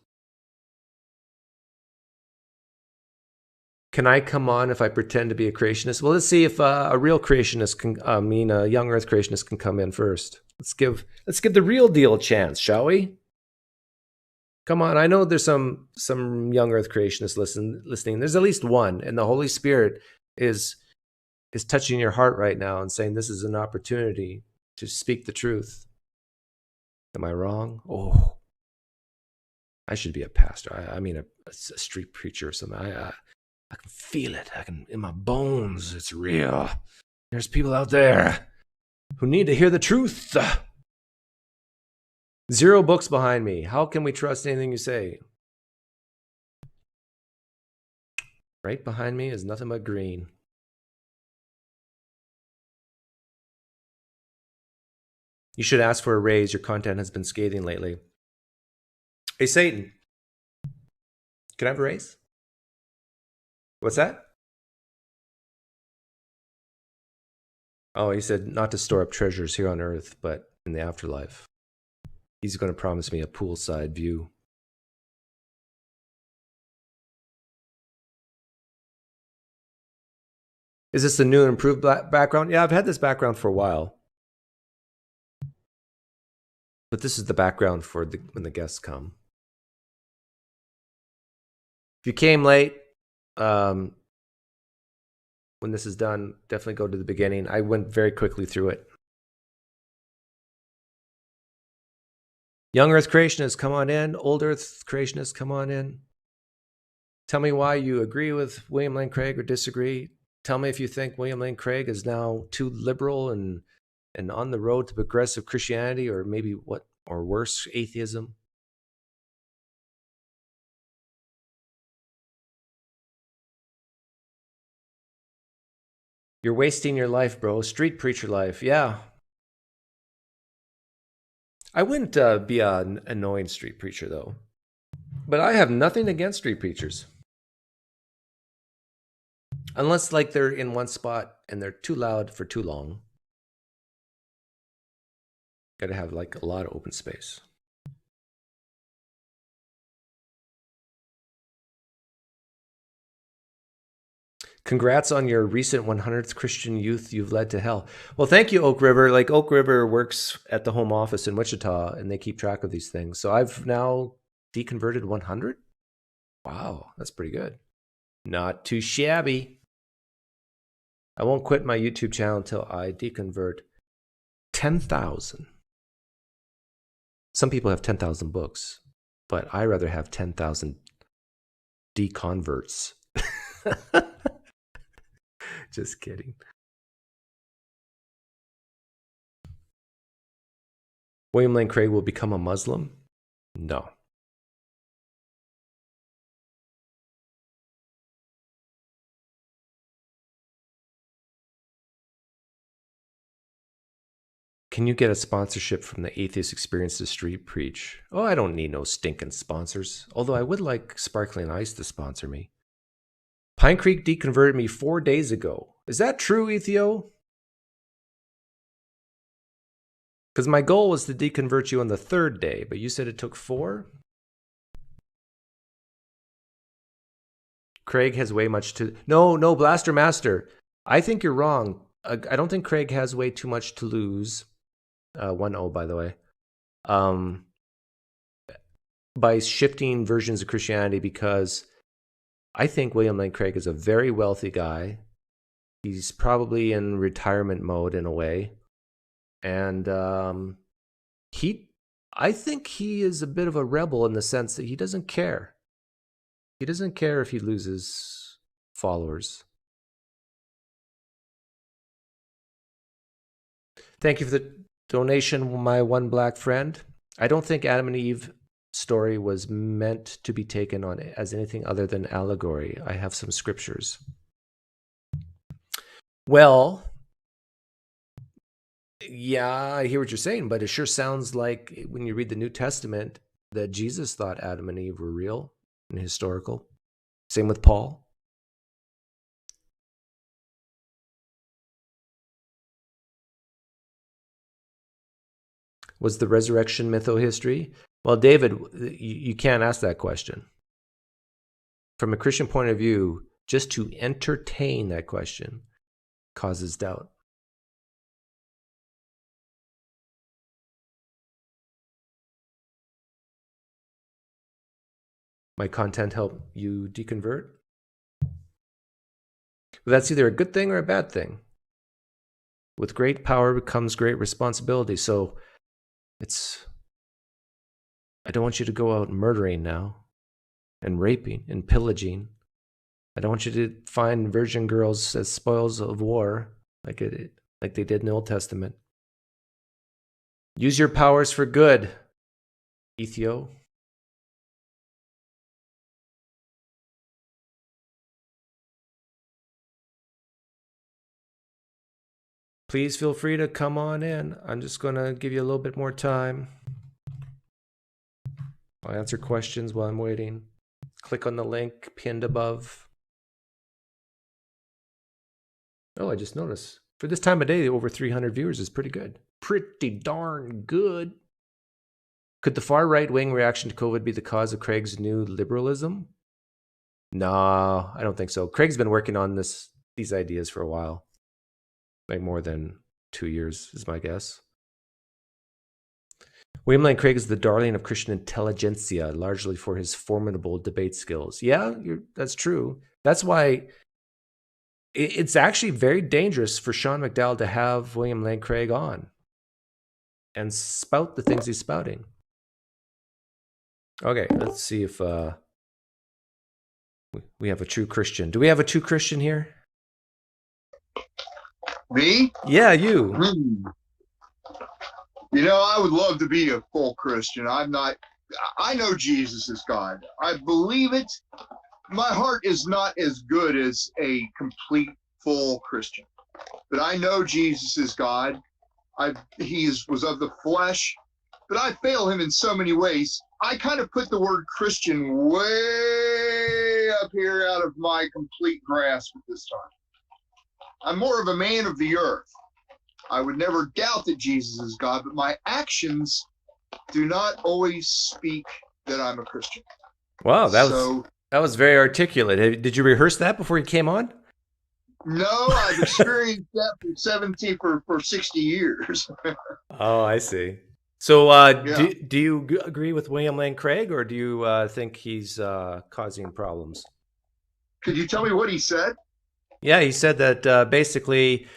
Can I come on if I pretend to be a creationist? Well, let's see if a real creationist can, a young Earth creationist can come in first. Let's give the real deal a chance, shall we? Come on, I know there's some young Earth creationists listening. There's at least one, and the Holy Spirit is touching your heart right now and saying this is an opportunity to speak the truth. Am I wrong? Oh, I should be a pastor. A street preacher or something. I can feel it. In my bones. It's real. There's people out there who need to hear the truth. 0 books behind me. How can we trust anything you say? Right behind me is nothing but green. You should ask for a raise. Your content has been scathing lately. Hey, Satan. Can I have a raise? What's that? Oh, he said not to store up treasures here on earth, but in the afterlife. He's going to promise me a poolside view. Is this a new and improved background? Yeah, I've had this background for a while. But this is the background for when the guests come. If you came late, when this is done, definitely go to the beginning. I went very quickly through it. Young Earth creationists, come on in. Old Earth creationists, come on in. Tell me why you agree with William Lane Craig or disagree. Tell me if you think William Lane Craig is now too liberal and on the road to progressive Christianity, or maybe or worse, atheism. You're wasting your life, bro. Street preacher life. Yeah. I wouldn't be an annoying street preacher, though. But I have nothing against street preachers. Unless, they're in one spot and they're too loud for too long. Got to have, a lot of open space. Congrats on your recent 100th Christian youth you've led to hell. Well, thank you, Oak River. Oak River works at the home office in Wichita, and they keep track of these things. So I've now deconverted 100? Wow, that's pretty good. Not too shabby. I won't quit my YouTube channel until I deconvert 10,000. Some people have 10,000 books, but I rather have 10,000 deconverts. Just kidding. William Lane Craig will become a Muslim? No. Can you get a sponsorship from the Atheist Experience to Street Preach? Oh, I don't need no stinking sponsors. Although I would like Sparkling Ice to sponsor me. PineCreek deconverted me 4 days ago. Is that true, Ethio? Because my goal was to deconvert you on the 3rd day, but you said it took 4? Craig has way much to... No, Blaster Master. I think you're wrong. I don't think Craig has way too much to lose. 1-0, by the way. By shifting versions of Christianity, because I think William Lane Craig is a very wealthy guy. He's probably in retirement mode in a way. And I think he is a bit of a rebel in the sense that he doesn't care. He doesn't care if he loses followers. Thank you for the donation, my one black friend. I don't think Adam and Eve story was meant to be taken on as anything other than allegory. I have some scriptures. Well, yeah, I hear what you're saying, but it sure sounds like when you read the New Testament that Jesus thought Adam and Eve were real and historical. Same with Paul. Was the resurrection mytho-history? Well, David, you can't ask that question. From a Christian point of view, just to entertain that question causes doubt. My content help you deconvert? Well, that's either a good thing or a bad thing. With great power comes great responsibility. So I don't want you to go out murdering now and raping and pillaging. I don't want you to find virgin girls as spoils of war like they did in the Old Testament. Use your powers for good, Ethio. Please feel free to come on in. I'm just going to give you a little bit more time. I'll answer questions while I'm waiting. Click on the link pinned above. Oh, I just noticed. For this time of day, over 300 viewers is pretty good. Pretty darn good. Could the far right-wing reaction to COVID be the cause of Craig's new liberalism? No, I don't think so. Craig's been working on these ideas for a while. Like more than 2 years is my guess. William Lane Craig is the darling of Christian intelligentsia, largely for his formidable debate skills. Yeah, that's true. That's why it's actually very dangerous for Sean McDowell to have William Lane Craig on and spout the things he's spouting. Okay, let's see if we have a true Christian. Do we have a true Christian here? Me? Yeah, you. You know, I would love to be a full Christian. I know Jesus is God. I believe it. My heart is not as good as a complete, full Christian. But I know Jesus is God. He was of the flesh, but I fail him in so many ways. I kind of put the word Christian way up here out of my complete grasp at this time. I'm more of a man of the earth. I would never doubt that Jesus is God, but my actions do not always speak that I'm a Christian. Wow, that was very articulate. Did you rehearse that before you came on? No, I've experienced that for 60 years. Oh, I see. So Yeah. do you agree with William Lane Craig, or do you think he's causing problems? Could you tell me what he said? Yeah, he said that basically,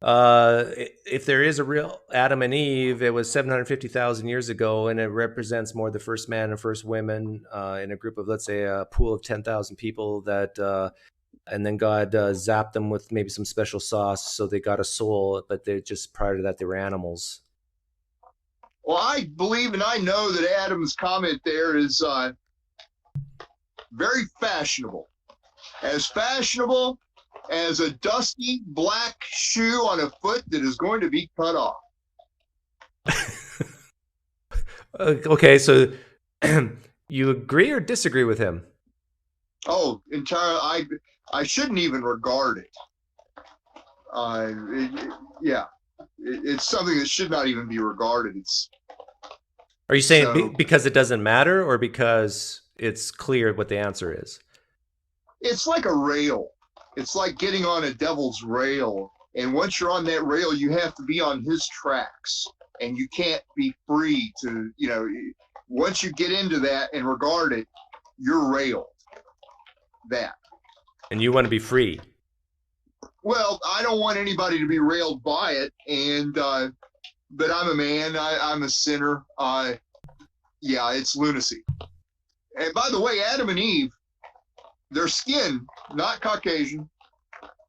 if there is a real Adam and Eve, it was 750,000 years ago, and it represents more the first man and first women in a group of, let's say, a pool of 10,000 people that, and then God zapped them with maybe some special sauce, so they got a soul, but they just prior to that they were animals. Well, I believe and I know that Adam's comment there is very fashionable. As fashionable as a dusty black shoe on a foot that is going to be cut off. Okay, so you agree or disagree with him? Oh, entirely. I shouldn't even regard it. It's something that should not even be regarded. Are you saying because it doesn't matter, or because it's clear what the answer is? It's like a rail. It's like getting on a devil's rail. And once you're on that rail, you have to be on his tracks. And you can't be free to, once you get into that and regard it, you're railed. That. And you want to be free. Well, I don't want anybody to be railed by it. And, but I'm a man. I'm a sinner. It's lunacy. And by the way, Adam and Eve, their skin, not Caucasian,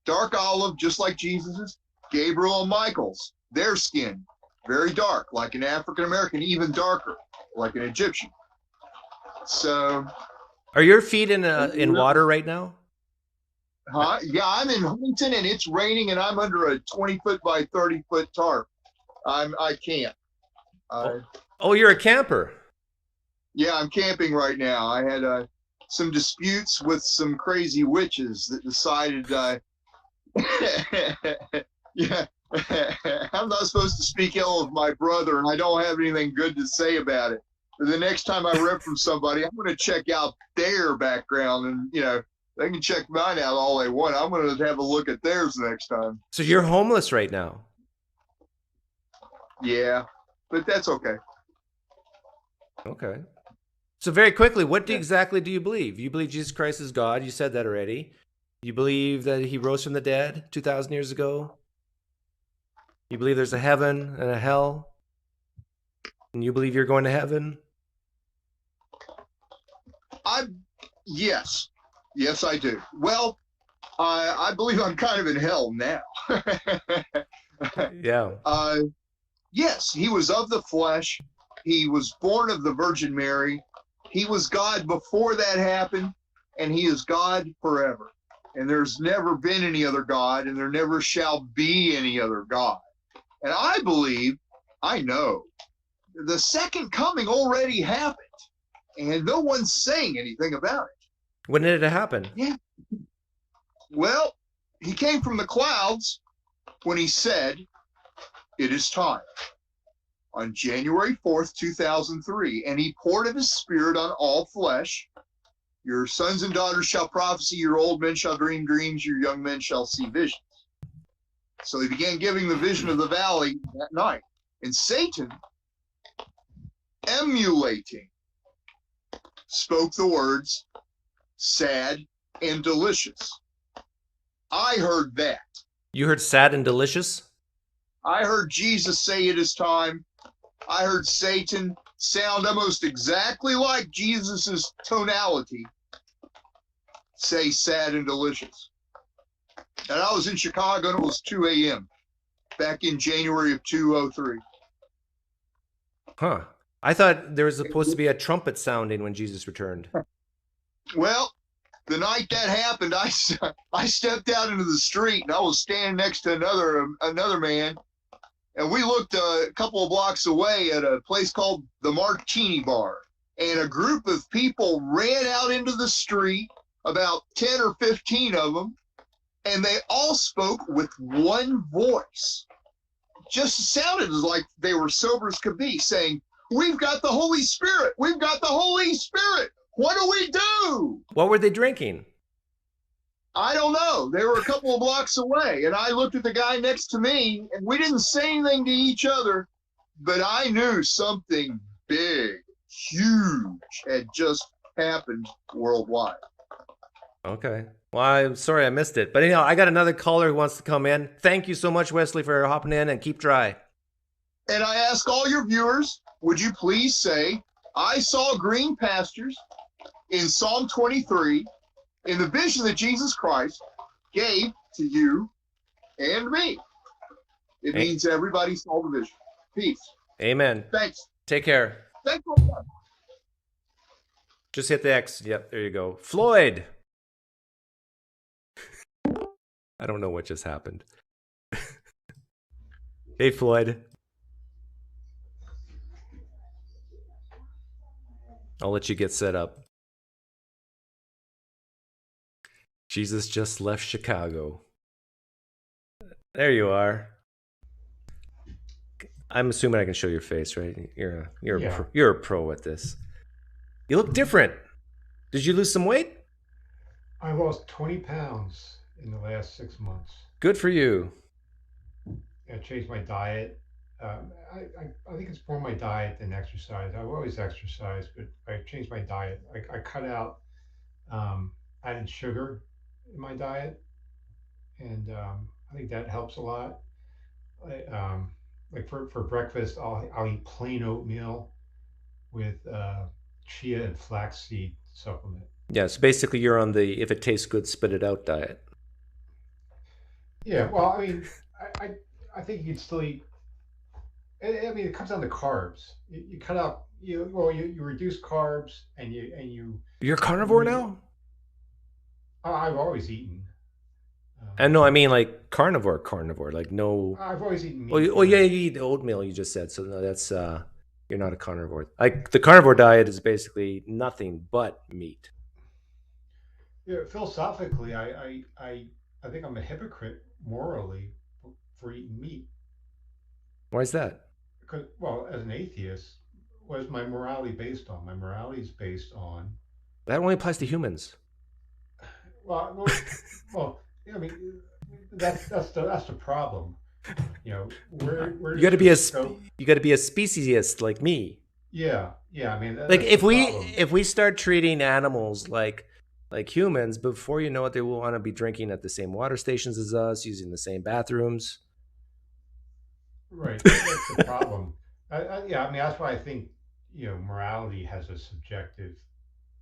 dark olive, just like Jesus's. Gabriel and Michael's, their skin, very dark, like an African American, even darker, like an Egyptian. So, are your feet in water right now? Huh? Yeah, I'm in Huntington and it's raining, and I'm under a 20-foot by 30-foot tarp. I can't. You're a camper. Yeah, I'm camping right now. I had some disputes with some crazy witches that decided, yeah, I'm not supposed to speak ill of my brother, and I don't have anything good to say about it. But the next time I rip from somebody, I'm going to check out their background, and, they can check mine out all they want. I'm going to have a look at theirs next time. So you're homeless right now? Yeah, but that's okay. Okay. So very quickly, what exactly do you believe? You believe Jesus Christ is God. You said that already. You believe that he rose from the dead 2,000 years ago. You believe there's a heaven and a hell. And you believe you're going to heaven? Yes. Yes, I do. Well, I believe I'm kind of in hell now. Yeah. Yes, he was of the flesh. He was born of the Virgin Mary. He was God before that happened, and he is God forever. And there's never been any other God, and there never shall be any other God. And I believe, I know, the second coming already happened, and no one's saying anything about it. When did it happen? Yeah. Well, he came from the clouds when he said, "It is time," on January 4th, 2003. And he poured of his spirit on all flesh. Your sons and daughters shall prophesy, your old men shall dream dreams, your young men shall see visions. So he began giving the vision of the valley that night. And Satan, emulating, spoke the words, sad and delicious. I heard that. You heard sad and delicious? I heard Jesus say it is time. I heard Satan sound almost exactly like Jesus's tonality say sad and delicious. And I was in Chicago, and it was 2 a.m. back in January of 2003. Huh. I thought there was supposed to be a trumpet sounding when Jesus returned. Well, the night that happened, I stepped out into the street, and I was standing next to another man, and we looked a couple of blocks away at a place called the Martini Bar, and a group of people ran out into the street, about 10 or 15 of them, and they all spoke with one voice. Just sounded like they were sober as could be, saying, "We've got the Holy Spirit. We've got the Holy Spirit. What do we do?" What were they drinking? I don't know. They were a couple of blocks away, and I looked at the guy next to me, and we didn't say anything to each other, but I knew something big, huge had just happened worldwide. Okay. Well, I'm sorry I missed it. But anyhow, I got another caller who wants to come in. Thank you so much, Wesley, for hopping in, and keep dry. And I ask all your viewers, would you please say, I saw green pastures in Psalm 23 in the vision that Jesus Christ gave to you and me. It means everybody saw the vision. Peace. Amen. Thanks. Take care. Thanks. Just hit the X. Yep, there you go. Floyd. I don't know what just happened. Hey, Floyd. I'll let you get set up. Jesus just left Chicago. There you are. I'm assuming I can show your face, right? You're a pro at this. You look different. Did you lose some weight? I lost 20 pounds in the last 6 months. Good for you. I changed my diet. I think it's more my diet than exercise. I've always exercised, but I changed my diet. I cut out added sugar in my diet, and I think that helps a lot. Like for breakfast, I'll eat plain oatmeal with chia and flaxseed supplement. Yeah, so basically you're on the if it tastes good, spit it out diet. Yeah, well, I mean, I think you can still eat. I mean, it comes down to carbs. You cut out, you reduce carbs, and you. You're a carnivore now? I've always eaten. And no, I mean like carnivore, like no. I've always eaten meat. Well, yeah, you eat oatmeal. You just said so. No, that's you're not a carnivore. Like the carnivore diet is basically nothing but meat. Yeah, philosophically, I think I'm a hypocrite morally for eating meat. Why is that? Because, well, as an atheist, what is my morality based on? My morality is based on. That only applies to humans. Well, I mean, that's the problem. Where you got to be a speciesist like me. Yeah. I mean, like if we start treating animals like humans, before you know it, they will want to be drinking at the same water stations as us, using the same bathrooms. Right, that's the problem. I mean, that's why I think morality has a subjective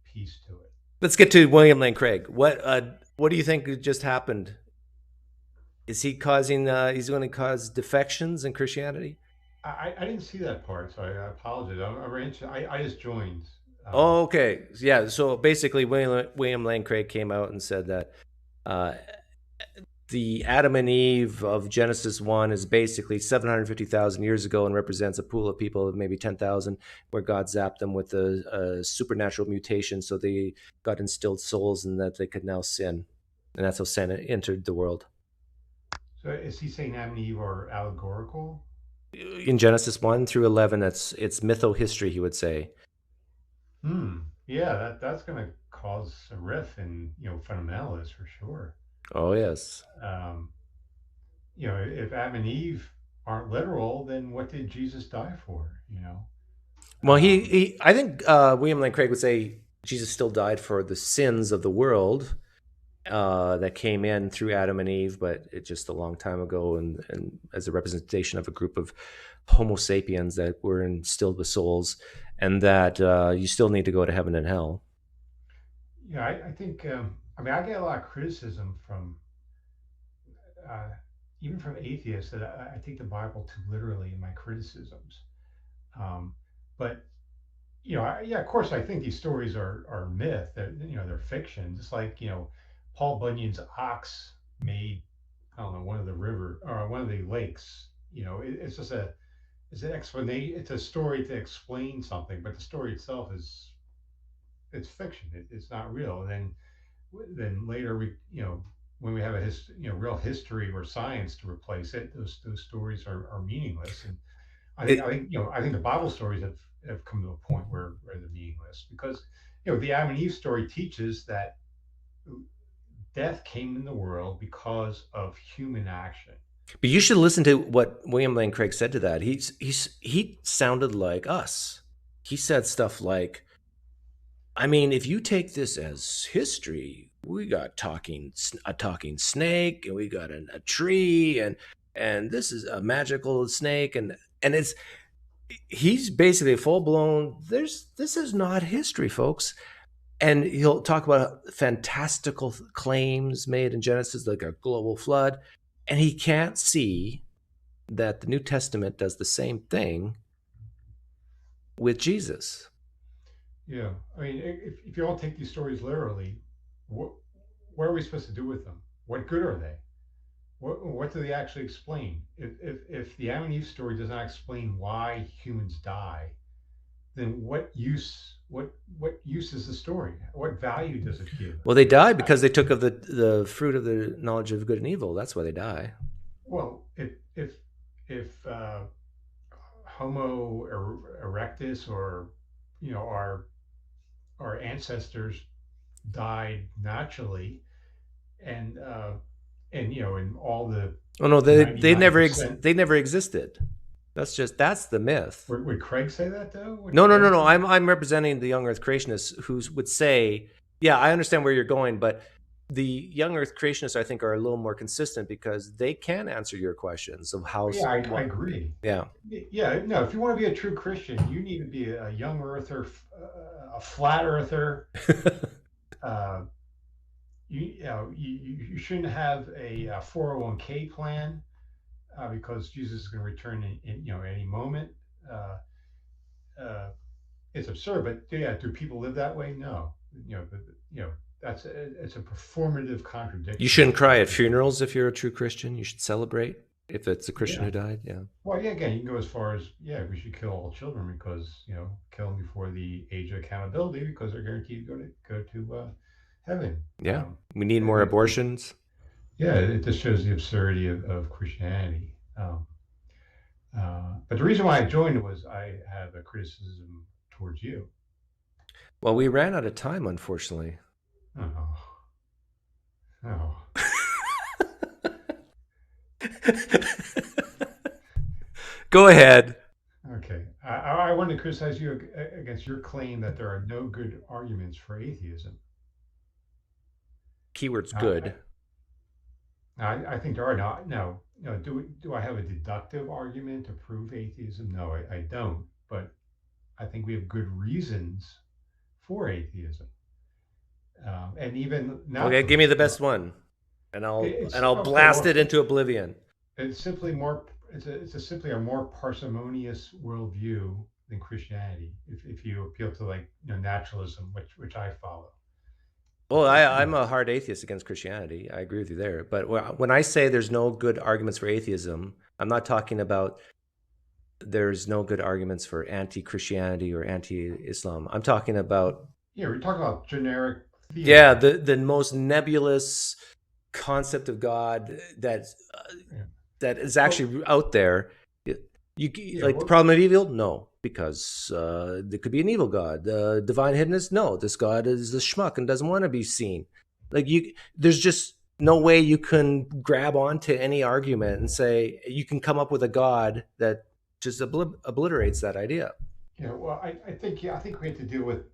piece to it. Let's get to William Lane Craig. What do you think just happened? Is he causing? He's going to cause defections in Christianity? I didn't see that part, so I apologize. I just joined. Oh, okay. Yeah. So basically, William Lane Craig came out and said that the Adam and Eve of Genesis 1 is basically 750,000 years ago and represents a pool of people of maybe 10,000 where God zapped them with a supernatural mutation, so they got instilled souls and that they could now sin. And that's how sin entered the world. So is he saying Adam and Eve are allegorical? In Genesis 1 through 11, it's mytho-history, he would say. Yeah, that's going to cause a rift in fundamentalists for sure. Oh yes. If Adam and Eve aren't literal, then what did Jesus die for? Well, I think William Lane Craig would say Jesus still died for the sins of the world that came in through Adam and Eve, but it's just a long time ago, and as a representation of a group of Homo sapiens that were instilled with souls, and that you still need to go to heaven and hell. Yeah, I think. I mean, I get a lot of criticism from even from atheists that I take the Bible too literally in my criticisms. But of course, I think these stories are myth. They're fiction. Just like Paul Bunyan's ox made, I don't know, one of the lakes. It's just it's an explanation. It's a story to explain something, but the story itself it's fiction. It's not real. And then later when we have a real history or science to replace it, those stories are meaningless. And I think the Bible stories have come to a point where they're meaningless because the Adam and Eve story teaches that death came in the world because of human action. But you should listen to what William Lane Craig said to that. He sounded like us. He said stuff like, I mean, if you take this as history, we got a talking snake, and we got a tree, and this is a magical snake, and he's basically full blown. This is not history, folks. And he'll talk about fantastical claims made in Genesis, like a global flood, and he can't see that the New Testament does the same thing with Jesus. Yeah, I mean, if you all take these stories literally, what are we supposed to do with them? What good are they? What do they actually explain? If the Adam and Eve story does not explain why humans die, then what use is the story? What value does it give? Well, they die because they took of the fruit of the knowledge of good and evil. That's why they die. Well, if Homo erectus, or our ancestors died naturally, and in all the they never existed. That's the myth. Would Craig say that though? No. I'm representing the young Earth creationists who would say, yeah, I understand where you're going, but the young Earth creationists, I think, are a little more consistent because they can answer your questions of how. Yeah, I agree. Yeah. No, if you want to be a true Christian, you need to be a young Earther, a flat Earther. You shouldn't have a 401k plan because Jesus is going to return in any moment. It's absurd, but yeah, do people live that way? No. It's a performative contradiction. You shouldn't cry at funerals if you're a true Christian. You should celebrate if it's a Christian who died. Yeah. Well, yeah. Again, you can go as far as we should kill all children because kill them before the age of accountability because they're guaranteed to go to heaven. Yeah. We need more abortions. Yeah, it just shows the absurdity of Christianity. But the reason why I joined was I have a criticism towards you. Well, we ran out of time, unfortunately. Oh. Go ahead. Okay. I want to criticize you against your claim that there are no good arguments for atheism. Keyword's good. I think there are not. No. Do I have a deductive argument to prove atheism? No, I don't. But I think we have good reasons for atheism. And even now. Okay, give me the best one, and I'll blast it into oblivion. It's simply more. It's simply a more parsimonious worldview than Christianity. If you appeal to naturalism, which I follow. Well, I'm a hard atheist against Christianity. I agree with you there. But when I say there's no good arguments for atheism, I'm not talking about there's no good arguments for anti-Christianity or anti-Islam. I'm talking about... Yeah, we're talking about generic theism. Yeah, the most nebulous concept of God that is actually out there. The problem of evil? No. Because there could be an evil God. Divine hiddenness? No. This God is a schmuck and doesn't want to be seen. There's just no way you can grab onto any argument and say you can come up with a God that just obliterates that idea. Yeah, well, I think we have to deal with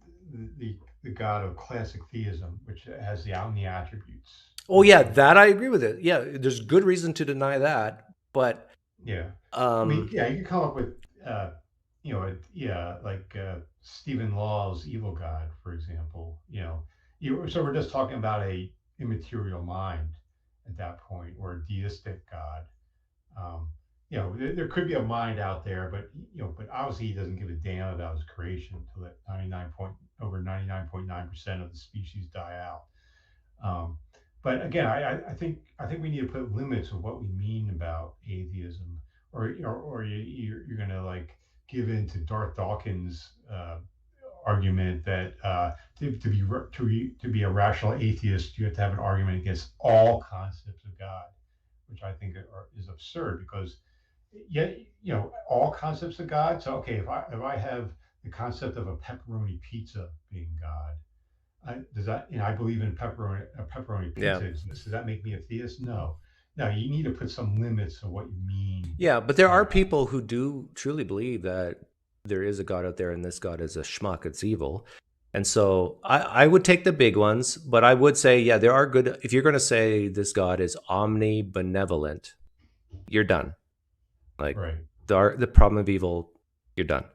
the God of classic theism, which has the omni attributes. Oh yeah, that I agree with it. Yeah, there's good reason to deny that, but yeah, you can come up with. Stephen Law's evil God, for example. So we're just talking about a immaterial mind at that point, or a deistic God. There could be a mind out there, but obviously he doesn't give a damn about his creation to let over 99.9% of the species die out. But again, I think we need to put limits of what we mean about atheism, or you're going to give in to Darth Dawkins' argument that to be a rational atheist, you have to have an argument against all concepts of God, which I think is absurd because all concepts of God. So okay, if I have the concept of a pepperoni pizza being God, does that I believe in pepperoni pizza? Yeah. Does that make me a theist? No. No, you need to put some limits on what you mean. Yeah, but there are people who do truly believe that there is a God out there and this God is a schmuck, it's evil. And so I would take the big ones, but I would say, yeah, there are good. If you're going to say this God is omnibenevolent, you're done. Like Right. the problem of evil, you're done.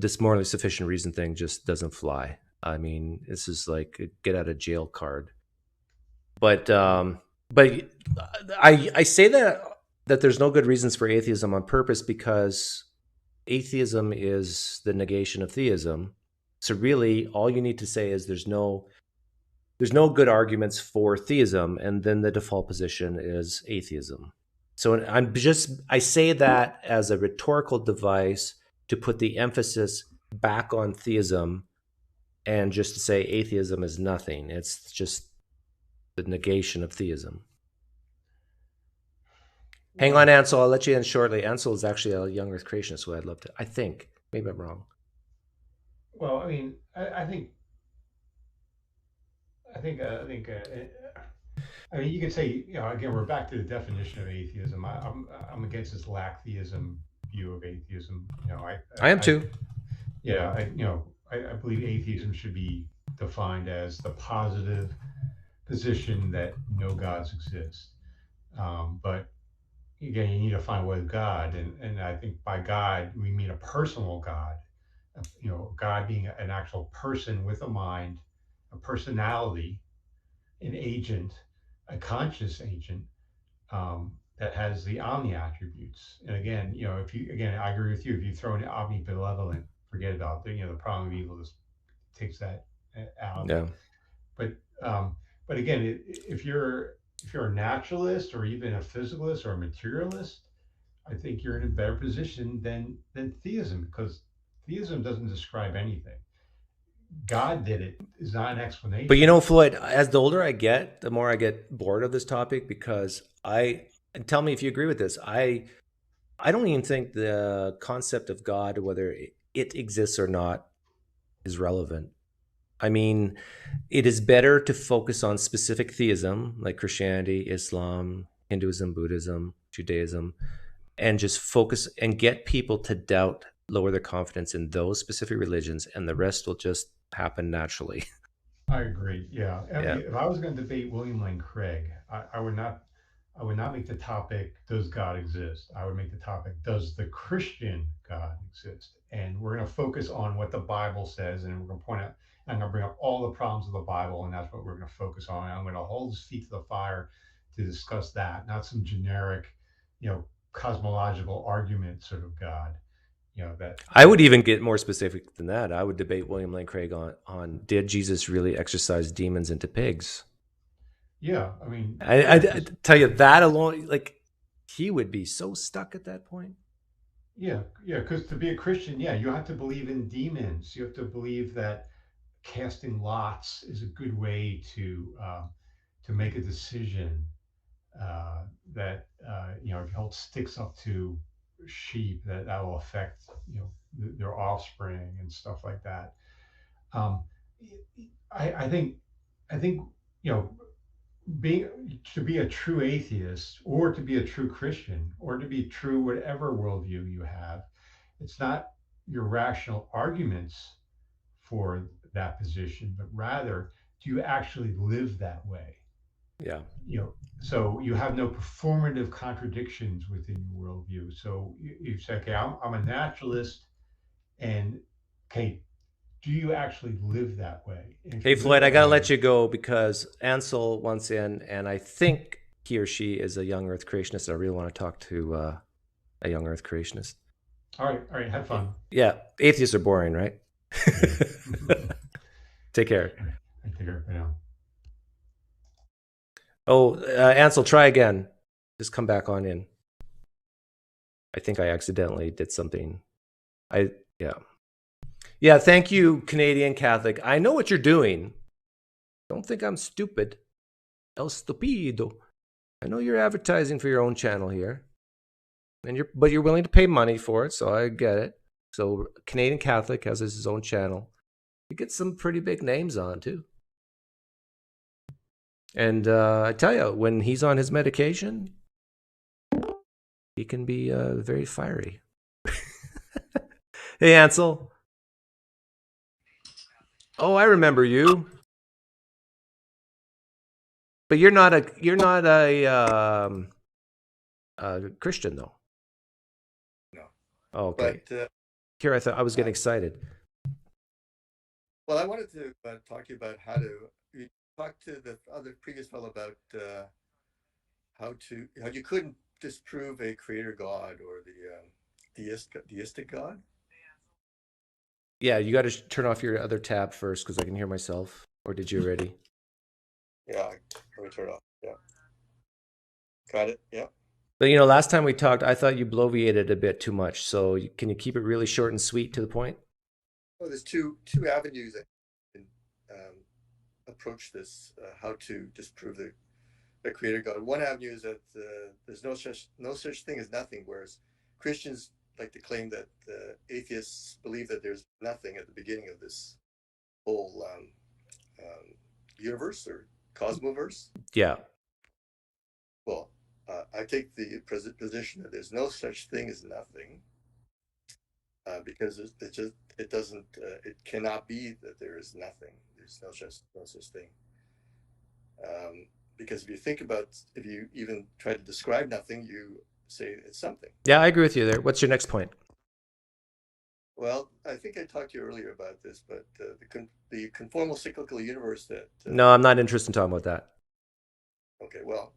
This morally sufficient reason thing just doesn't fly. I mean, this is like a get out of jail card. But I say that there's no good reasons for atheism on purpose, because atheism is the negation of theism. So really, all you need to say is there's no good arguments for theism, and then the default position is atheism. So I say that as a rhetorical device to put the emphasis back on theism, and just to say atheism is nothing. It's just the negation of theism. Hang on, Ansel. I'll let you in shortly. Ansel is actually a young Earth creationist, so I'd love to. I think. Maybe I'm wrong. Well, I mean, I think you could say, again, we're back to the definition of atheism. I'm against this lack theism view of atheism. I am too. I believe atheism should be defined as the positive position that no gods exist. But again, you need to find what is God, and I think by God we mean a personal God. God being an actual person with a mind, a personality, an agent, a conscious agent, that has the omni attributes. And again, I agree with you. If you throw in omnibenevolent, forget about the problem of evil just takes that out. Yeah. But again, if you're a naturalist or even a physicalist or a materialist, I think you're in a better position than theism, because theism doesn't describe anything. God did it is not an explanation. But Floyd, as the older I get, the more I get bored of this topic, because and tell me if you agree with this. I don't even think the concept of God, whether it exists or not, is relevant. I mean, it is better to focus on specific theism like Christianity, Islam, Hinduism, Buddhism, Judaism, and just focus and get people to doubt, lower their confidence in those specific religions, and the rest will just happen naturally. I agree. Yeah. If I was going to debate William Lane Craig, I would not make the topic, does God exist? I would make the topic, does the Christian God exist? And we're going to focus on what the Bible says, and we're going to point out, I'm going to bring up all the problems of the Bible, and that's what we're going to focus on. I'm going to hold his feet to the fire to discuss that, not some generic, cosmological argument sort of God. That I would even get more specific than that. I would debate William Lane Craig on did Jesus really exorcise demons into pigs? Yeah, I mean, I tell you that alone, like, he would be so stuck at that point. Yeah, because to be a Christian, you have to believe in demons. You have to believe that casting lots is a good way to make a decision. That if you hold sticks up to sheep, that will affect their offspring and stuff like that. I think to be a true atheist, or to be a true Christian, or to be true whatever worldview you have, it's not your rational arguments for that position, but rather, do you actually live that way? Yeah. So you have no performative contradictions within your worldview. So you say, okay, I'm a naturalist, and okay, do you actually live that way? Hey, Floyd, I gotta let you go because Ansel wants in, and I think he or she is a young Earth creationist. I really want to talk to a young Earth creationist. All right, have fun. Yeah, atheists are boring, right? Take care. Take care. Yeah. Oh, Ansel, try again. Just come back on in. I think I accidentally did something. Yeah, thank you, Canadian Catholic. I know what you're doing. Don't think I'm stupid. El stupido. I know you're advertising for your own channel here. But you're willing to pay money for it, so I get it. So Canadian Catholic has his own channel. He gets some pretty big names on, too. And I tell you, when he's on his medication, he can be very fiery. Hey, Ansel. Oh, I remember you. But you're not a Christian though. No. Oh, okay. But Here, I thought I was getting excited. well, I wanted to talk to you about how to. You talked to the other previous fellow about how you couldn't disprove a creator god or the deistic god. Yeah, you got to turn off your other tab first because I can hear myself. Or did you already? Yeah, let me turn it off. Yeah, got it. Yeah. But you know, last time we talked, I thought you bloviated a bit too much. So can you keep it really short and sweet to the point? Well, there's two avenues that can approach this. How to disprove the creator God. One avenue is that there's no such thing as nothing, whereas Christians like to claim that atheists believe that there's nothing at the beginning of this whole universe or cosmoverse. Yeah. Well, I take the position that there's no such thing as nothing, because it doesn't it cannot be that there is nothing. There's no such thing. Because if you even try to describe nothing, you say it's something. Yeah, I agree with you there. What's your next point? Well, I think I talked to you earlier about this, but the conformal cyclical universe that. No, I'm not interested in talking about that. Okay, well,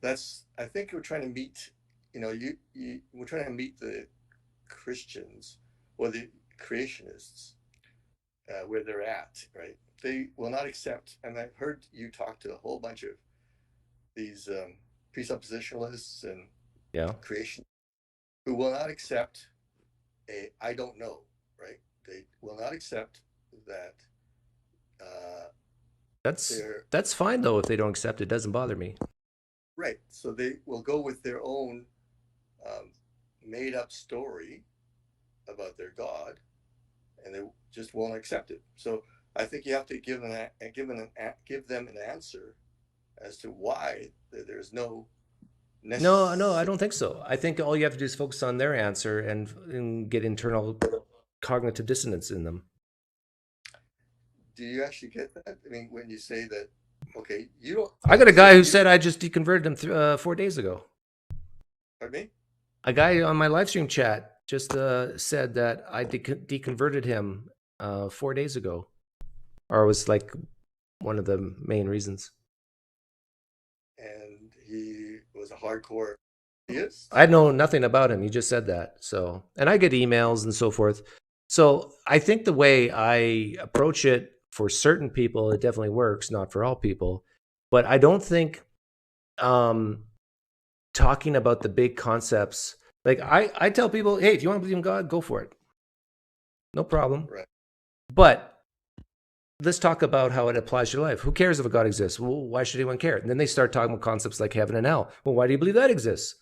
I think we're trying to meet. We're trying to meet the Christians or the creationists where they're at, right? They will not accept, and I've heard you talk to a whole bunch of these presuppositionalists and creation who will not accept I don't know, right? They will not accept that. That's fine though. If they don't accept it, doesn't bother me. Right. So they will go with their own made up story about their God, and they just won't accept it. So I think you have to give them an answer as to why there's no. No, I don't think so. I think all you have to do is focus on their answer and get internal cognitive dissonance in them. Do you actually get that? I mean, when you say that, okay, you don't. I got a guy who said I just deconverted him 4 days ago. Pardon me? A guy on my live stream chat just said that I deconverted him 4 days ago, or it was like one of the main reasons. And he was a hardcore theist? I know nothing about him. He just said that. So, and I get emails and so forth. So I think the way I approach it for certain people, it definitely works, not for all people. But I don't think talking about the big concepts, like I tell people, hey, if you want to believe in God, go for it. No problem. Right. But let's talk about how it applies to your life. Who cares if a God exists? Well, why should anyone care? And then they start talking about concepts like heaven and hell. Well, why do you believe that exists?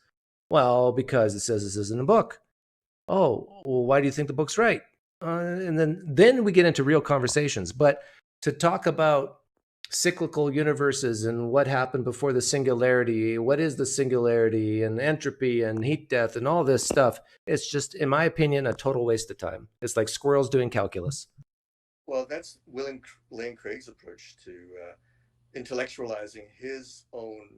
Well, because it says this is in a book. Oh, well, why do you think the book's right? And then we get into real conversations. But to talk about cyclical universes and what happened before the singularity, what is the singularity, and entropy and heat death and all this stuff, it's just, in my opinion, a total waste of time. It's like squirrels doing calculus. Well, that's William Lane Craig's approach to intellectualizing his own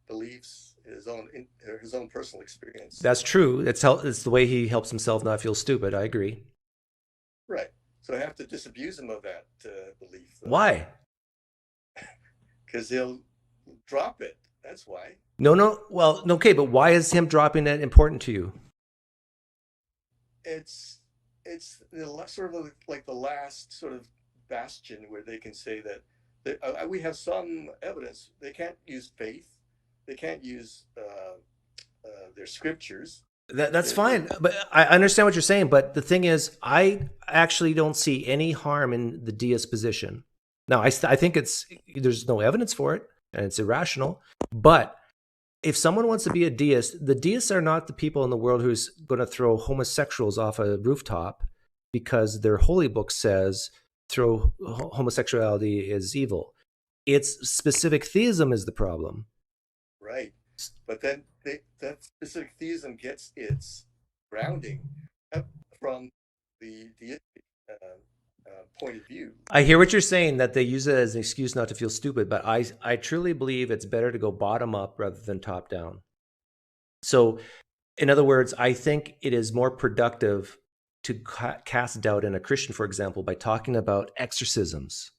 beliefs, his own personal experience. That's true. It's the way he helps himself not feel stupid. I agree. Right. So I have to disabuse him of that belief. Though. Why? Because he'll drop it. That's why. No. Well, okay, but why is him dropping it important to you? It's sort of like the last sort of bastion where they can say that we have some evidence. They can't use faith. They can't use their scriptures. That's fine, but I understand what you're saying. But the thing is, I actually don't see any harm in the deist position. Now, I think there's no evidence for it, and it's irrational. But if someone wants to be a deist, the deists are not the people in the world who's going to throw homosexuals off a rooftop because their holy book says homosexuality is evil. It's specific theism is the problem. Right. But then that specific theism gets its grounding from the deistic point of view. I hear what you're saying, that they use it as an excuse not to feel stupid, but I truly believe it's better to go bottom up rather than top down. So, in other words, I think it is more productive to cast doubt in a Christian, for example, by talking about exorcisms.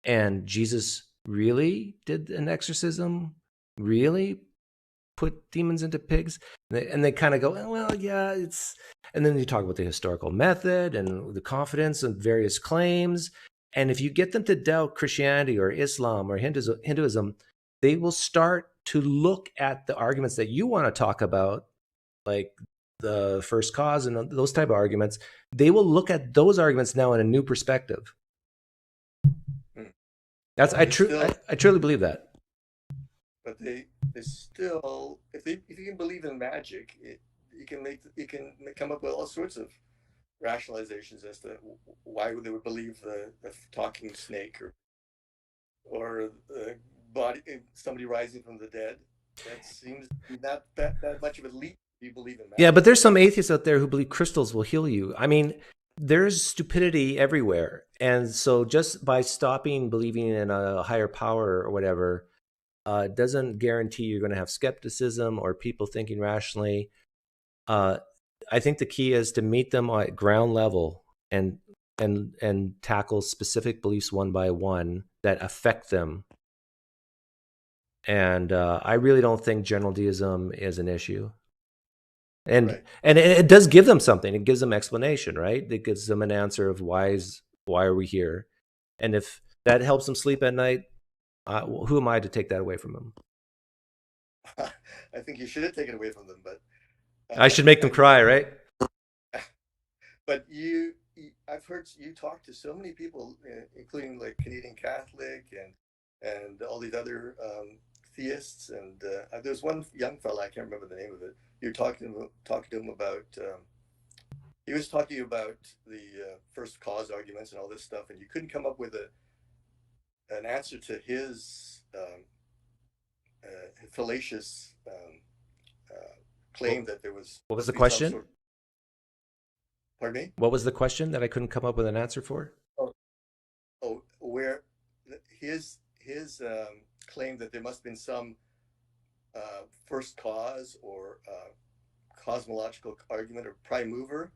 And Jesus really did an exorcism? Really put demons into pigs? And they kind of go, well, yeah, it's... And then you talk about the historical method and the confidence of various claims. And if you get them to doubt Christianity or Islam or Hinduism, they will start to look at the arguments that you want to talk about, like the first cause and those type of arguments. They will look at those arguments now in a new perspective. That's I truly believe that. But they still, if you can believe in magic, you can come up with all sorts of rationalizations as to why they would believe the talking snake or somebody rising from the dead. That seems not that much of a leap. You believe in magic. Yeah, but there's some atheists out there who believe crystals will heal you. I mean, there's stupidity everywhere. And so just by stopping believing in a higher power or whatever, doesn't guarantee you're going to have skepticism or people thinking rationally. I think the key is to meet them at ground level and tackle specific beliefs one by one that affect them. And I really don't think general deism is an issue. And right. And it does give them something. It gives them explanation, right? It gives them an answer of why are we here? And if that helps them sleep at night, who am I to take that away from them? I think you should have taken it away from them, but I should make them cry, right? But I've heard you talk to so many people, including like Canadian Catholic and all these other theists. And there's one young fella, I can't remember the name of it. You're talking to him about. He was talking about the first cause arguments and all this stuff, and you couldn't come up with an answer to his fallacious claim that there was. What was the question? Pardon me? What was the question that I couldn't come up with an answer for? Where his claim that there must have been some first cause or cosmological argument or prime mover,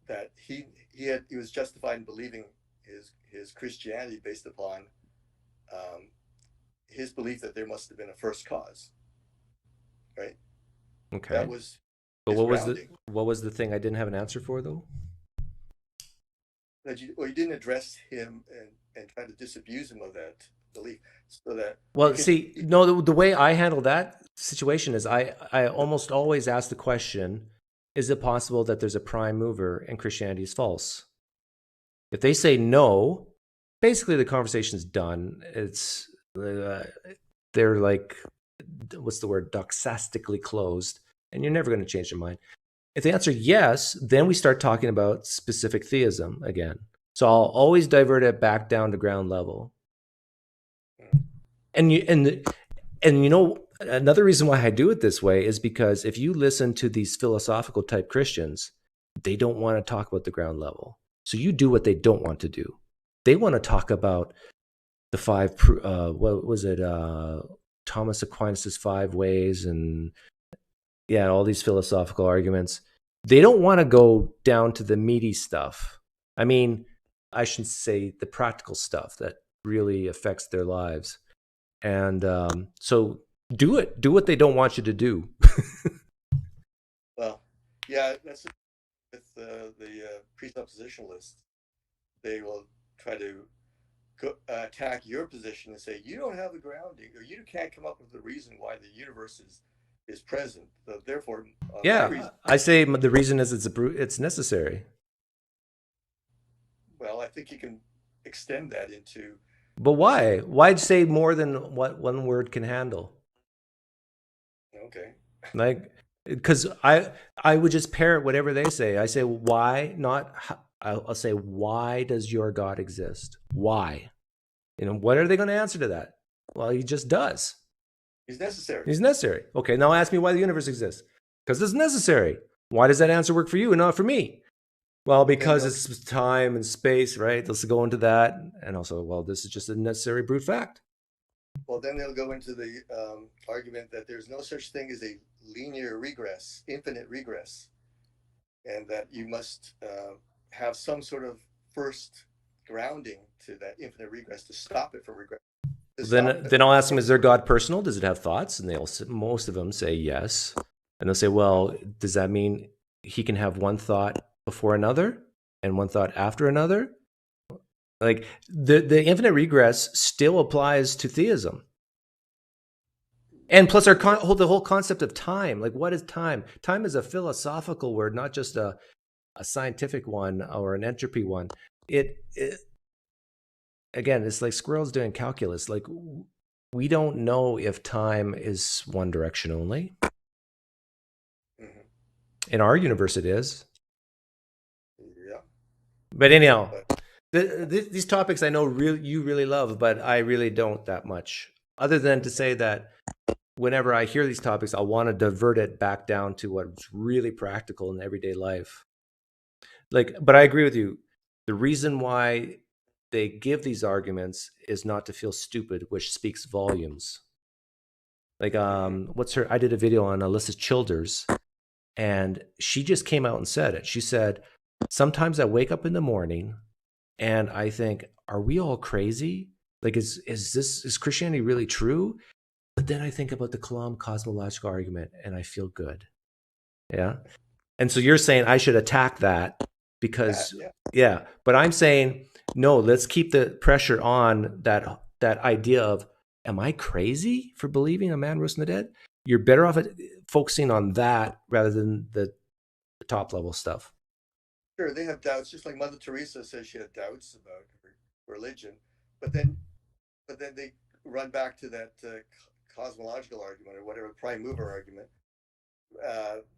that he was justified in believing his Christianity based upon his belief that there must have been a first cause, right? Okay. That was. But what was the thing I didn't have an answer for, though? That you didn't address him and try to disabuse him of that belief, so that. Well, the way I handle that situation is I almost always ask the question: is it possible that there's a prime mover and Christianity is false? If they say no, basically the conversation's done. It's they're like, what's the word? Doxastically closed. And you're never going to change their mind. If they answer yes, then we start talking about specific theism again. So I'll always divert it back down to ground level. And you know, another reason why I do it this way is because if you listen to these philosophical type Christians, they don't want to talk about the ground level. So you do what they don't want to do. They want to talk about the five, what was it? Thomas Aquinas' 5 ways and all these philosophical arguments. They don't want to go down to the meaty stuff. I mean, I should say the practical stuff that really affects their lives. And so do what they don't want you to do. Well, yeah, that's with the presuppositionalists. They will try to attack your position and say you don't have the grounding, or you can't come up with the reason why the universe is present. So therefore, I say the reason is it's necessary. Well, I think you can extend that into. But why? Why'd say more than what one word can handle? Okay. Like, because I would just parrot whatever they say. I say why, not. I'll say, why does your God exist? Why? What are they going to answer to that? Well, he just does. He's necessary. He's necessary. Okay, now ask me why the universe exists. Because it's necessary. Why does that answer work for you and not for me? Well, because it's time and space, right? Let's go into that. And also, well, this is just a necessary brute fact. Well, then they'll go into the argument that there's no such thing as a linear regress, infinite regress, and that you must have some sort of first grounding to that infinite regress to stop it from regressing. Then I'll ask them, is their God personal? Does it have thoughts? And most of them say yes. And they'll say, well, does that mean he can have one thought before another and one thought after another? Like the infinite regress still applies to theism. And plus the whole concept of time. Like, what is time? Time is a philosophical word, not just a scientific one or an entropy one. Again, it's like squirrels doing calculus. Like, we don't know if time is one direction only. In our universe, it is. Yeah. But anyhow, these topics I know you really love, but I really don't that much. Other than to say that whenever I hear these topics, I want to divert it back down to what's really practical in everyday life. Like, but I agree with you. The reason why they give these arguments is not to feel stupid, which speaks volumes. Like, I did a video on Alyssa Childers, and she just came out and said it. She said, sometimes I wake up in the morning and I think, are we all crazy? Like, is Christianity really true? But then I think about the Kalam cosmological argument and I feel good. Yeah. And so you're saying I should attack that because, yeah. But I'm saying, no, let's keep the pressure on that idea of, am I crazy for believing a man rose from the dead? You're better off focusing on that rather than the top level stuff. Sure, they have doubts, just like Mother Teresa says she had doubts about her religion, but then they run back to that cosmological argument or whatever prime mover argument.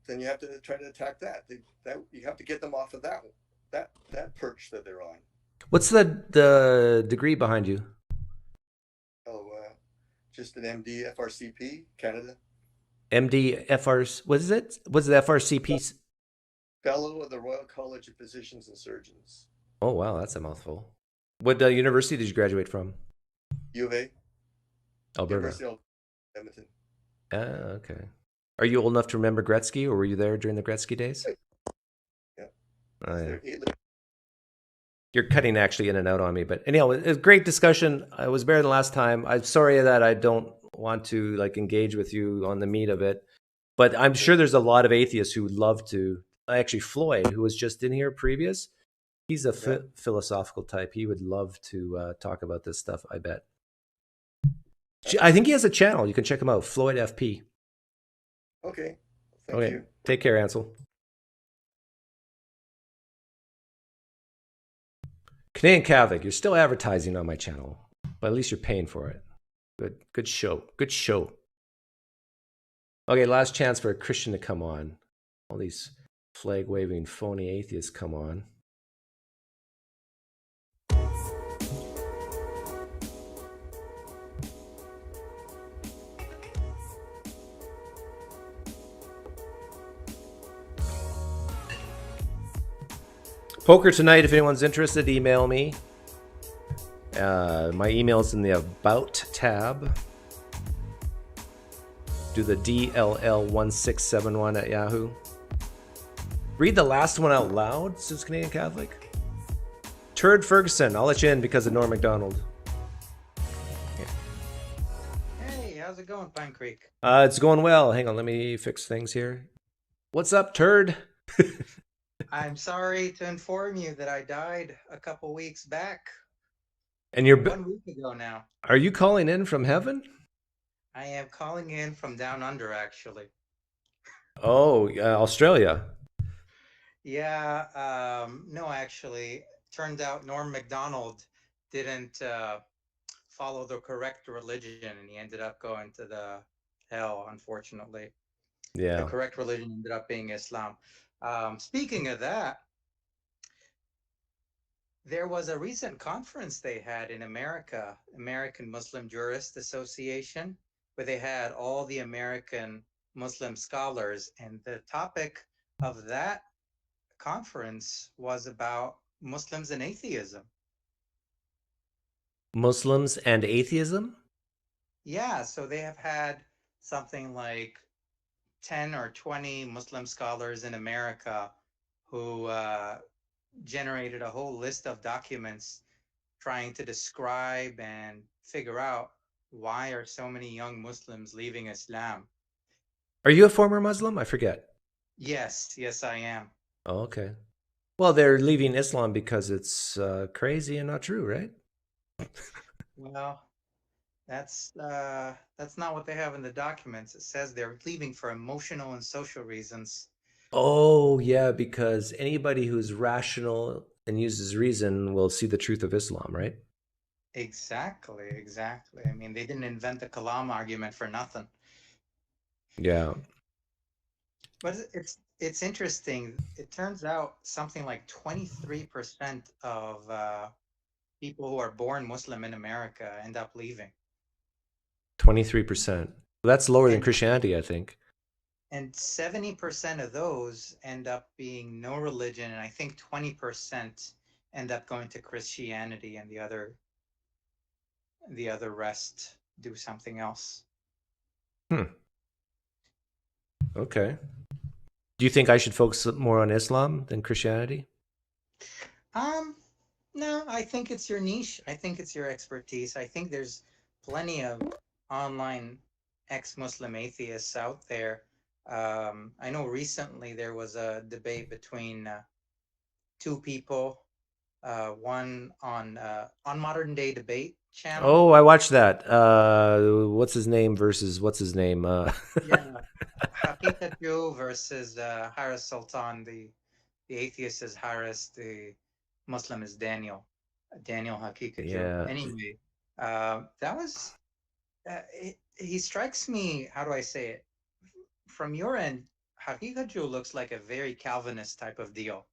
Then you have to try to attack that. You have to get them off of that perch that they're on. What's the degree behind you? Oh, just an MD FRCP, Canada. MD FR, what is it? What's the FRCP? Fellow of the Royal College of Physicians and Surgeons. Oh, wow, that's a mouthful. What university did you graduate from? U of A. Alberta. University of Edmonton. Okay. Are you old enough to remember Gretzky, or were you there during the Gretzky days? Yeah. Yeah. You're cutting actually in and out on me, but anyhow, it was a great discussion. It was better than last time. I'm sorry that I don't want to engage with you on the meat of it, but I'm sure there's a lot of atheists who would love to. Actually, Floyd, who was just in here previous, he's a philosophical type. He would love to talk about this stuff, I bet. I think he has a channel. You can check him out, Floyd FP. Okay. Thank you. Take care, Ansel. Canadian Catholic, you're still advertising on my channel, but at least you're paying for it. Good show. Good show. Okay, last chance for a Christian to come on. All these flag-waving, phony atheists come on. Poker tonight, if anyone's interested, email me. My email's in the About tab. Do the DLL1671 at Yahoo. Read the last one out loud, says Canadian Catholic. Turd Ferguson, I'll let you in because of Norm MacDonald. Hey, how's it going, PineCreek? It's going well. Hang on, let me fix things here. What's up, Turd? I'm sorry to inform you that I died a couple weeks back. And you're 1 week ago now. Are you calling in from heaven? I am calling in from down under, actually. Oh, Australia. Yeah, no, actually. Turns out Norm MacDonald didn't follow the correct religion, and he ended up going to the hell, unfortunately. Yeah. The correct religion ended up being Islam. Speaking of that, there was a recent conference they had in America, American Muslim Jurist Association, where they had all the American Muslim scholars, and the topic of that conference was about Muslims and atheism. Muslims and atheism? Yeah, so they have had something like 10 or 20 Muslim scholars in America who generated a whole list of documents trying to describe and figure out why are so many young Muslims leaving Islam. Are you a former Muslim? I forget. Yes, I am. Oh, okay. Well, they're leaving Islam because it's crazy and not true, right? Well, that's not what they have in the documents. It says they're leaving for emotional and social reasons. Oh, yeah, because anybody who's rational and uses reason will see the truth of Islam, right? Exactly. I mean, they didn't invent the Kalam argument for nothing. Yeah. But it's interesting. It turns out something like 23% of people who are born Muslim in America end up leaving. 23%. That's lower than And Christianity, I think. and 70% of those end up being no religion, and I think 20% end up going to Christianity, and the other rest do something else. Okay. Do you think I should focus more on Islam than Christianity? No, I think it's your niche. I think it's your expertise. I think there's plenty of online ex-Muslim atheists out there. I know recently there was a debate between two people, one on Modern Day Debate channel. Oh, I watched that. What's his name versus what's his name? Yeah, Haqiqat versus Haris Sultan. The atheist is Haris. The Muslim is Daniel. Daniel Haqiqat. Yeah. Anyway, that was. He strikes me. How do I say it? From your end, Haqiqat looks like a very Calvinist type of deal,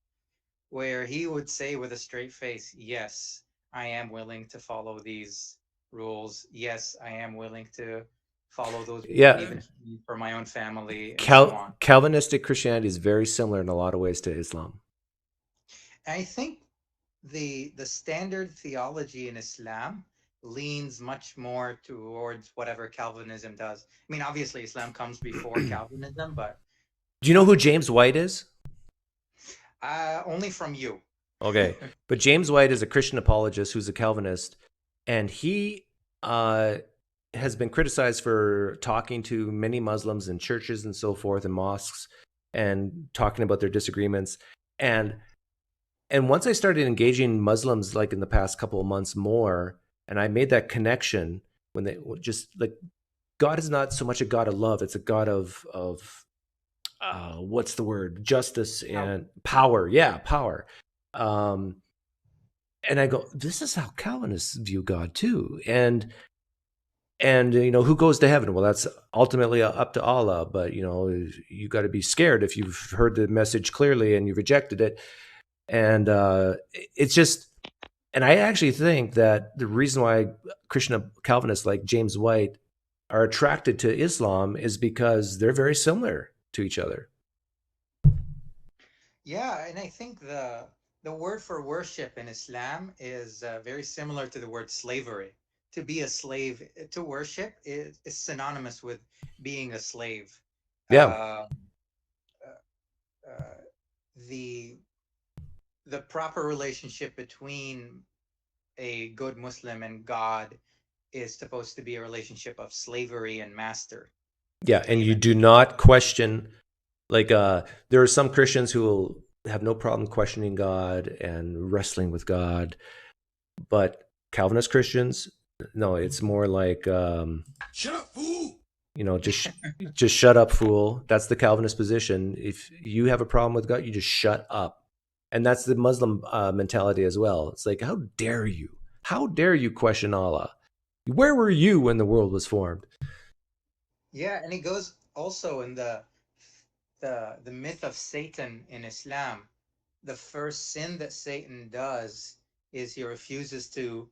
where he would say with a straight face, "Yes, I am willing to follow these rules. Yes, I am willing to follow those rules, Yeah. even for my own family, and so on." Calvinistic Christianity is very similar in a lot of ways to Islam. I think the standard theology in Islam leans much more towards whatever Calvinism does. I mean, obviously, Islam comes before Calvinism, but Do you know who James White is? only from you. Okay. But James White is a Christian apologist who's a Calvinist, and he has been criticized for talking to many Muslims in churches and so forth and mosques and talking about their disagreements. And once I started engaging Muslims like in the past couple of months more, and I made that connection when they just like God is not so much a God of love, it's a God of what's the word? Justice and power. Yeah, power. And I go, this is how Calvinists view God too. And you know, who goes to heaven? Well, that's ultimately up to Allah, but you know, you got to be scared if you've heard the message clearly and you rejected it. And it's just, and I actually think that the reason why Christian Calvinists like James White are attracted to Islam is because they're very similar to each other. Yeah, and I think the word for worship in Islam is very similar to the word slavery. To be a slave, to worship is synonymous with being a slave. Yeah. Uh, the proper relationship between a good Muslim and God is supposed to be a relationship of slavery and master. Yeah, and you do not question, like there are some Christians who will have no problem questioning God and wrestling with God, but Calvinist Christians, no, it's more like Shut up, fool! You know, just shut up, fool. That's the Calvinist position. If you have a problem with God, you just shut up. And that's the Muslim mentality as well. It's like, how dare you? How dare you question Allah? Where were you when the world was formed? Yeah, and it goes also in the myth of Satan in Islam. The first sin that Satan does is he refuses to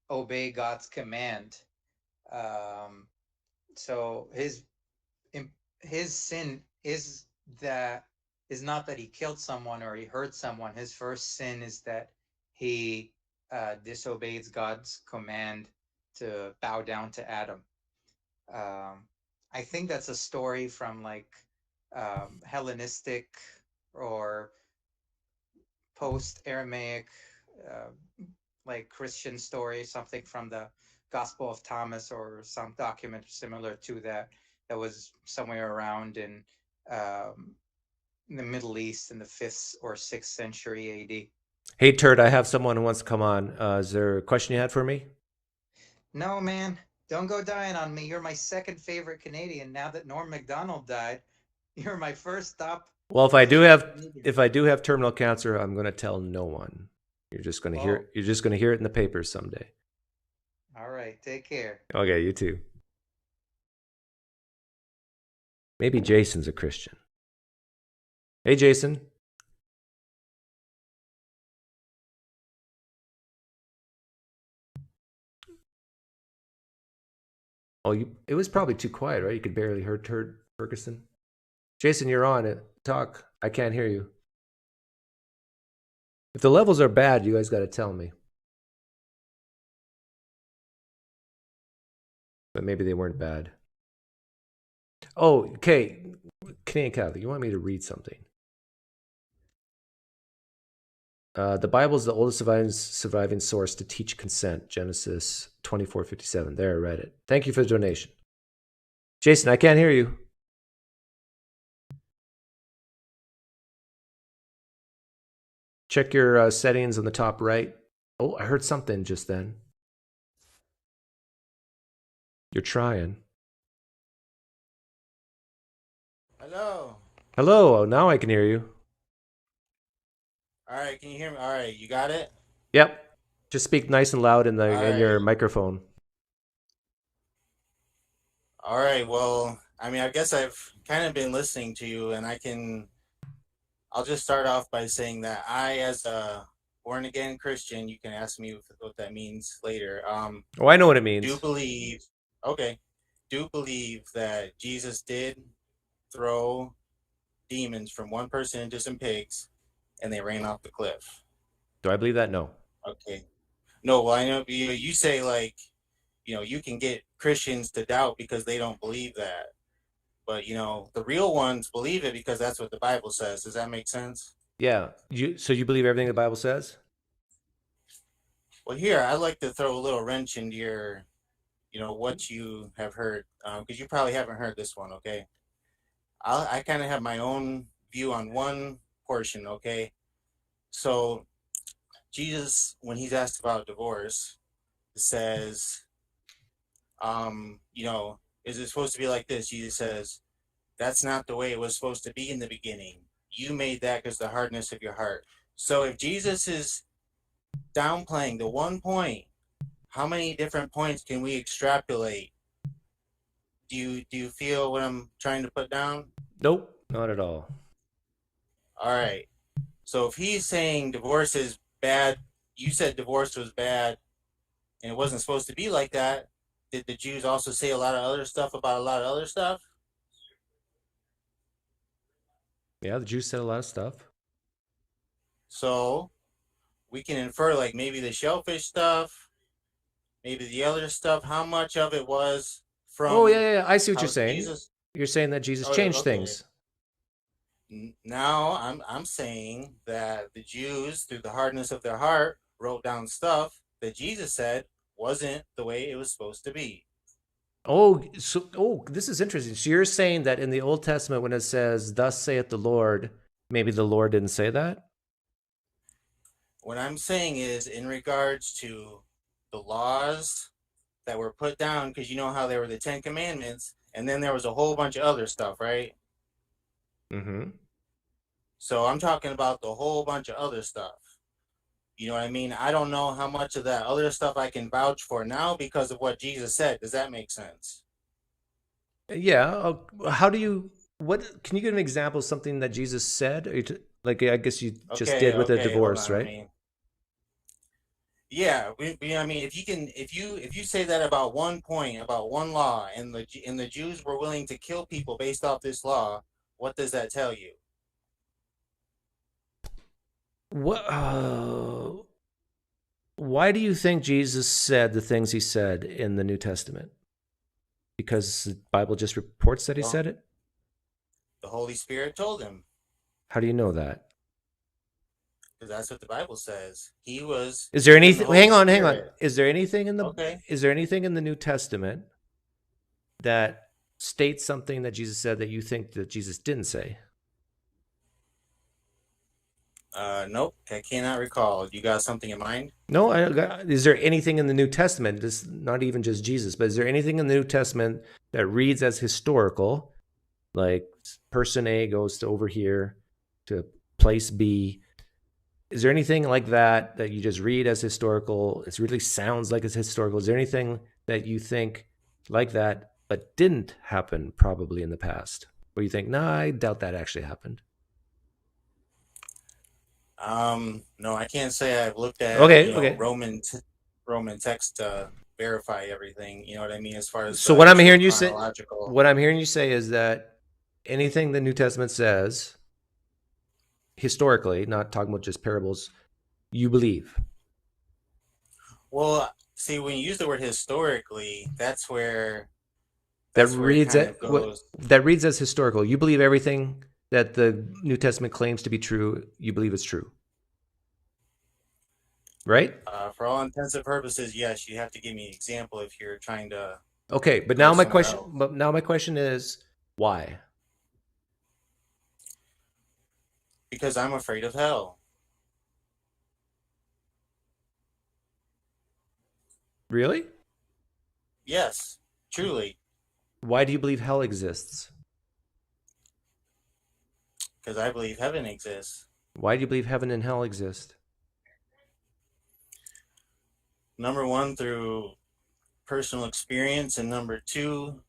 obey God's command. So his sin is that is not that he killed someone or he hurt someone. His first sin is that he disobeys God's command to bow down to Adam. I think that's a story from like Hellenistic or post-Aramaic, like Christian story, something from the Gospel of Thomas or some document similar to that was somewhere around in the Middle East in the 5th or 6th century AD. Hey, Turd, I have someone who wants to come on. Is there a question you had for me? No, man. Don't go dying on me. You're my second favorite Canadian. Now that Norm Macdonald died, you're my first stop. Well, if I do have terminal cancer, I'm going to tell no one. You're just going to hear. You're just going to hear it in the papers someday. All right. Take care. Okay, you too. Maybe Jason's a Christian. Hey, Jason. Oh, it was probably too quiet, right? You could barely hear Turd Ferguson. Jason, you're on it. Talk. I can't hear you. If the levels are bad, you guys got to tell me. But maybe they weren't bad. Oh, okay. Canadian Catholic, you want me to read something? The Bible is the oldest surviving source to teach consent. Genesis 24:57. There, I read it. Thank you for the donation. Jason, I can't hear you. Check your settings on the top right. Oh, I heard something just then. You're trying. Hello. Hello. Oh, now I can hear you. All right, can you hear me? All right, you got it? Yep. Just speak nice and loud in your microphone. All right. Well, I mean, I guess I've kind of been listening to you, and I'll just start off by saying that I, as a born again Christian, you can ask me what that means later. Oh, I know what it means. Do believe that Jesus did throw demons from one person into some pigs, and they ran off the cliff. Do I believe that? No. Okay. No, well, I know you say, like, you can get Christians to doubt because they don't believe that. But, the real ones believe it because that's what the Bible says. Does that make sense? Yeah. So you believe everything the Bible says? Well, here, I'd like to throw a little wrench into your, what you have heard, because you probably haven't heard this one, okay? I kind of have my own view on one portion, okay? So Jesus, when he's asked about divorce, says, is it supposed to be like this? Jesus says, that's not the way it was supposed to be in the beginning. You made that because of the hardness of your heart. So if Jesus is downplaying the one point, how many different points can we extrapolate? Do you feel what I'm trying to put down? Nope, not at all. All right. So if he's saying divorce is bad, you said divorce was bad, and it wasn't supposed to be like that. Did the Jews also say a lot of other stuff about a lot of other stuff? Yeah, the Jews said a lot of stuff. So we can infer, like, maybe the shellfish stuff, maybe the other stuff, how much of it was from... Oh, yeah. I see what you're saying. Jesus... You're saying that Jesus changed things. Now I'm saying that the Jews, through the hardness of their heart, wrote down stuff that Jesus said wasn't the way it was supposed to be. This is interesting. So you're saying that in the Old Testament, when it says, "Thus saith the Lord," maybe the Lord didn't say that? What I'm saying is, in regards to the laws that were put down, because you know how there were the 10 Commandments, and then there was a whole bunch of other stuff, right? Mm-hmm. So I'm talking about the whole bunch of other stuff. You know what I mean? I don't know how much of that other stuff I can vouch for now because of what Jesus said. Does that make sense? Yeah. How do you... Can you give an example of something that Jesus said? Like, I guess you just did with the divorce, right? Yeah, I mean, if you say that about one point, about one law, and the Jews were willing to kill people based off this law, what does that tell you? What? Why do you think Jesus said the things he said in the New Testament? Because the Bible just reports that he said it? The Holy Spirit told him. How do you know that? Because that's what the Bible says. He was. Is there given the anything? Holy Hang on. Spirit. Is there anything in the? Okay. Is there anything in the New Testament that states something that Jesus said that you think that Jesus didn't say? Nope, I cannot recall. You got something in mind? No. Is there anything in the New Testament? This not even just Jesus, but is there anything in the New Testament that reads as historical, like person A goes to over here to place B? Is there anything like that that you just read as historical? It really sounds like it's historical. Is there anything that you think like that, but didn't happen probably in the past, where you think, no, I doubt that actually happened? No, I can't say I've looked at Roman text to verify everything. You know what I mean? As far as so what I'm hearing you say is that anything the New Testament says historically, not talking about just parables, you believe. Well, see, when you use the word historically, that reads as historical. You believe everything that the New Testament claims to be true. You believe it's true, right? For all intents and purposes, yes. You have to give me an example if you're trying to. Okay, but now my question is why? Because I'm afraid of hell. Really? Yes, truly. Why do you believe hell exists? Because I believe heaven exists. Why do you believe heaven and hell exist? Number one, through personal experience, and number two,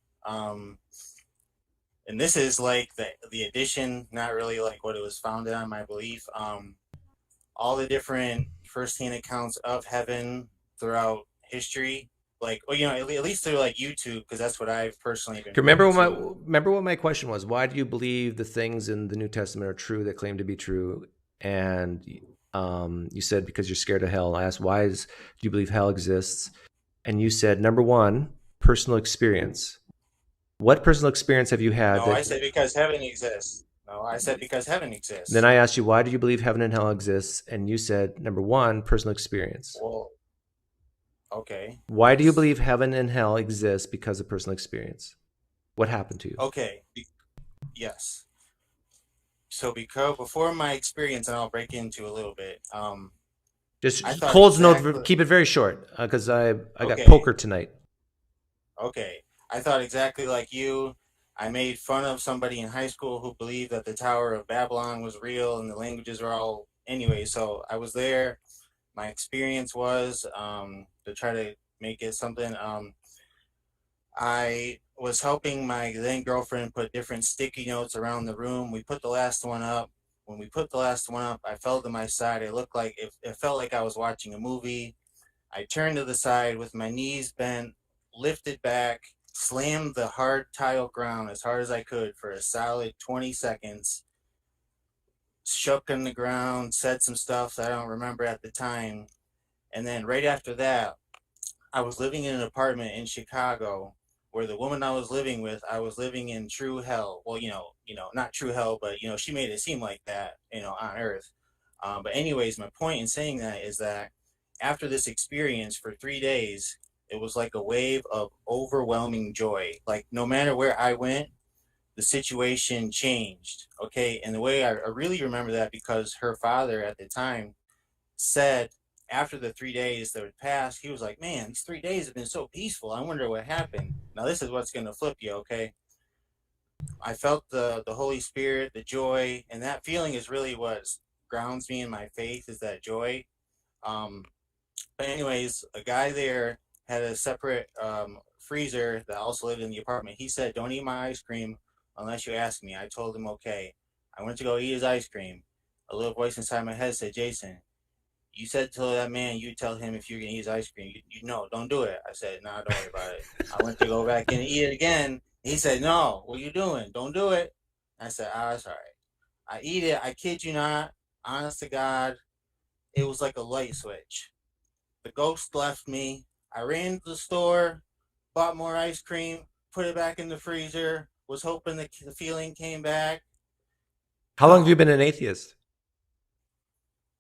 and this is like the addition, not really like what it was founded on, my belief. All the different firsthand accounts of heaven throughout history, like, well, at least through like YouTube, because that's what I've personally been. Remember what my question was? Why do you believe the things in the New Testament are true that claim to be true? And you said because you're scared of hell. I asked do you believe hell exists? And you said number one, personal experience. What personal experience have you had? No, I said because heaven exists. No, I said because heaven exists. Then I asked you, why do you believe heaven and hell exists? And you said number one, personal experience. Well, okay. Why do you believe heaven and hell exist? Because of personal experience. What happened to you? Okay. Yes. So before my experience, and I'll break into a little bit. Just Cole's note. Keep it very short, because I got poker tonight. Okay. I thought exactly like you. I made fun of somebody in high school who believed that the Tower of Babylon was real and the languages were all anyway. So I was there. My experience was to try to make it something. I was helping my then girlfriend put different sticky notes around the room. We put the last one up. When we put the last one up, I fell to my side. It looked like it felt like I was watching a movie. I turned to the side with my knees bent, lifted back, slammed the hard tile ground as hard as I could for a solid 20 seconds, shook on the ground, said some stuff that I don't remember at the time. And then right after that, I was living in an apartment in Chicago where the woman I was living with, I was living in true hell. Well, not true hell, but, she made it seem like that, on earth. But anyways, my point in saying that is that after this experience for 3 days, it was like a wave of overwhelming joy. Like no matter where I went, the situation changed. Okay. And the way I really remember that because her father at the time said after the 3 days that had passed, he was like, man, these 3 days have been so peaceful. I wonder what happened. Now this is what's going to flip you. Okay. I felt the Holy Spirit, the joy, and that feeling is really what grounds me in my faith is that joy. But anyways, a guy there had a separate freezer that also lived in the apartment. He said, don't eat my ice cream unless you ask me. I told him, okay. I went to go eat his ice cream. A little voice inside my head said, Jason, you said to that man, you tell him if you're going to eat his ice cream. You know, don't do it. I said, nah, don't worry about it. I went to go back in and eat it again. He said, no, what are you doing? Don't do it. I said, that's all right. I eat it. I kid you not. Honest to God, it was like a light switch. The ghost left me. I ran to the store, bought more ice cream, put it back in the freezer, was hoping the feeling came back. How long have you been an atheist?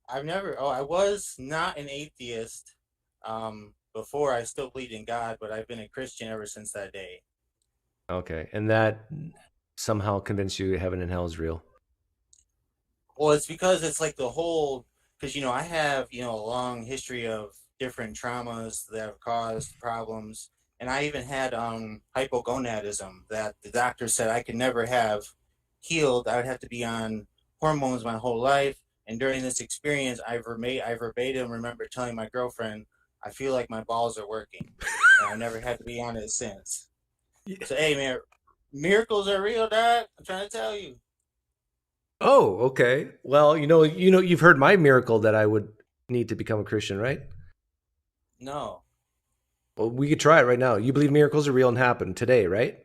I was not an atheist before. I still believed in God, but I've been a Christian ever since that day. Okay. And that somehow convinced you heaven and hell is real? Well, it's because it's like the whole, because, I have, a long history of different traumas that have caused problems. And I even had hypogonadism that the doctor said I could never have healed. I would have to be on hormones my whole life. And during this experience, I verbatim remember telling my girlfriend, I feel like my balls are working. And I never had to be on it since. So, hey, man, miracles are real, Dad. I'm trying to tell you. Oh, okay. Well, you've heard my miracle that I would need to become a Christian, right? No. Well, we could try it right now. You believe miracles are real and happen today, right?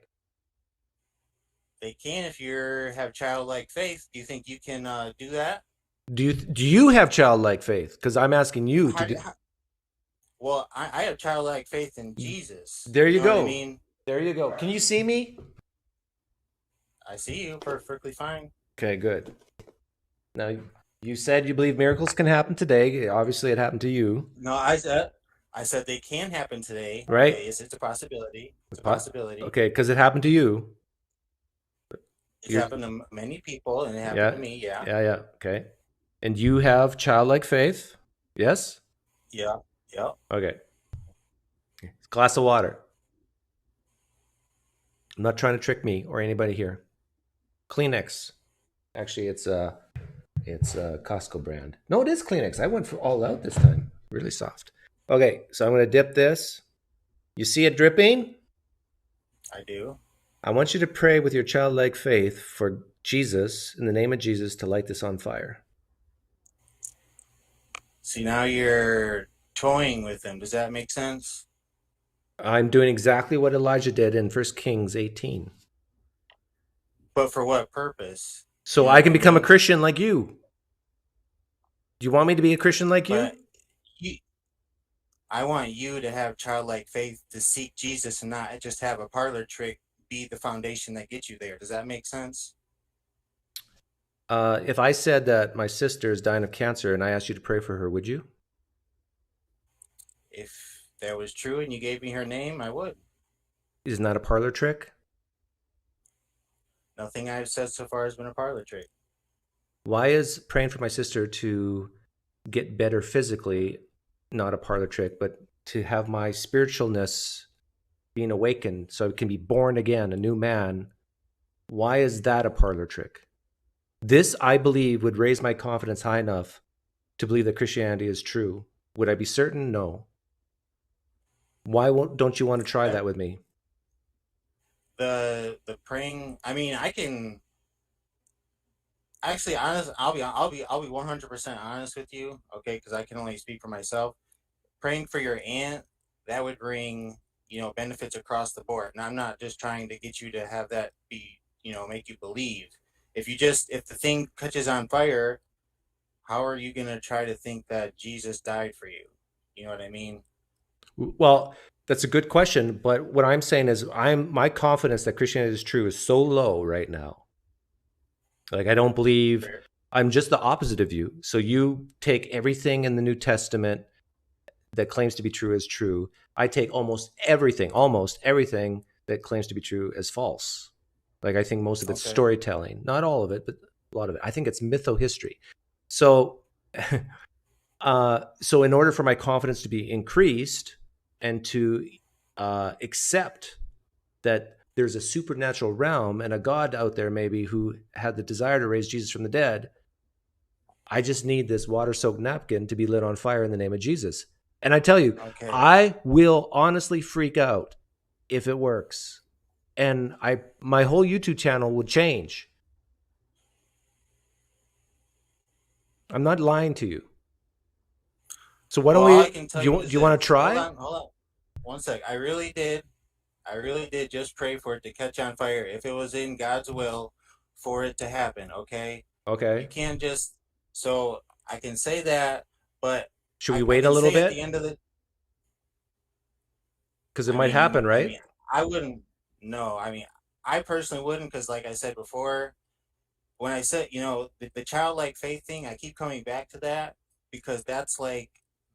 They can if you have childlike faith. Do you think you can do that? Do you have childlike faith? Because I'm asking you to do. Well, I have childlike faith in Jesus. There you go. What I mean? There you go. Can you see me? I see you perfectly fine. Okay, good. Now, you said you believe miracles can happen today. Obviously, it happened to you. No, I said they can happen today. Right? Okay, it's a possibility. It's a possibility. Okay, because it happened to you. It's happened to many people, and it happened to me. Yeah. Yeah. Okay. And you have childlike faith, yes? Yeah. Yeah. Okay. Glass of water. I'm not trying to trick me or anybody here. Kleenex. Actually, it's a Costco brand. No, it is Kleenex. I went for all out this time. Really soft. Okay, so I'm going to dip this. You see it dripping? I do. I want you to pray with your childlike faith for Jesus, in the name of Jesus, to light this on fire. See, now you're toying with them. Does that make sense? I'm doing exactly what Elijah did in 1 Kings 18. But for what purpose? So I can become a Christian like you. Do you want me to be a Christian like you? I want you to have childlike faith to seek Jesus and not just have a parlor trick be the foundation that gets you there. Does that make sense? If I said that my sister is dying of cancer and I asked you to pray for her, would you? If that was true and you gave me her name, I would. Isn't that a parlor trick? Nothing I've said so far has been a parlor trick. Why is praying for my sister to get better physically not a parlor trick, but to have my spiritualness being awakened so I can be born again, a new man? Why is that a parlor trick? This, I believe, would raise my confidence high enough to believe that Christianity is true. Would I be certain? No. Why don't you want to try that with me? The praying, I mean, I can actually I'll be 100% honest with you, okay, because I can only speak for myself. Praying for your aunt, that would bring, benefits across the board. And I'm not just trying to get you to have that be, make you believe. If the thing catches on fire, how are you going to try to think that Jesus died for you? You know what I mean? Well, that's a good question, but what I'm saying is my confidence that Christianity is true is so low right now. Like, I don't believe. I'm just the opposite of you. So you take everything in the New Testament that claims to be true as true. I take almost everything that claims to be true as false. Like, I think most of it's storytelling. Not all of it, but a lot of it. I think it's mytho-history. So, so in order for my confidence to be increased and to accept that there's a supernatural realm and a God out there maybe who had the desire to raise Jesus from the dead, I just need this water-soaked napkin to be lit on fire in the name of Jesus. And I tell you, I will honestly freak out if it works. And my whole YouTube channel would change. I'm not lying to you. So why don't we? Do you want to try? Hold on. 1 sec. I really did just pray for it to catch on fire. If it was in God's will for it to happen, okay? Okay. You can't just. So I can say that, But should we wait a little bit? At the end of the, because it might happen, right? I wouldn't. No, I personally wouldn't, because like I said before, when I said, the childlike faith thing, I keep coming back to that because that's like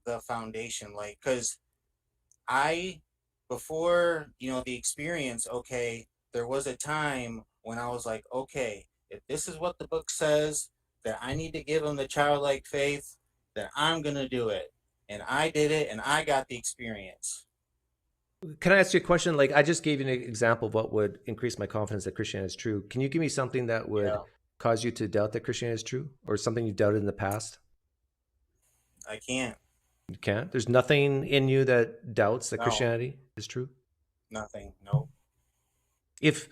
the foundation. Like, because before, the experience, okay, there was a time when I was like, okay, if this is what the book says, that I need to give them the childlike faith, then I'm going to do it. And I did it, and I got the experience. Can I ask you a question? Like, I just gave you an example of what would increase my confidence that Christianity is true. Can you give me something that would cause you to doubt that Christianity is true, or something you doubted in the past? I can't. You can't? There's nothing in you that doubts that Christianity is true? Nothing. No. If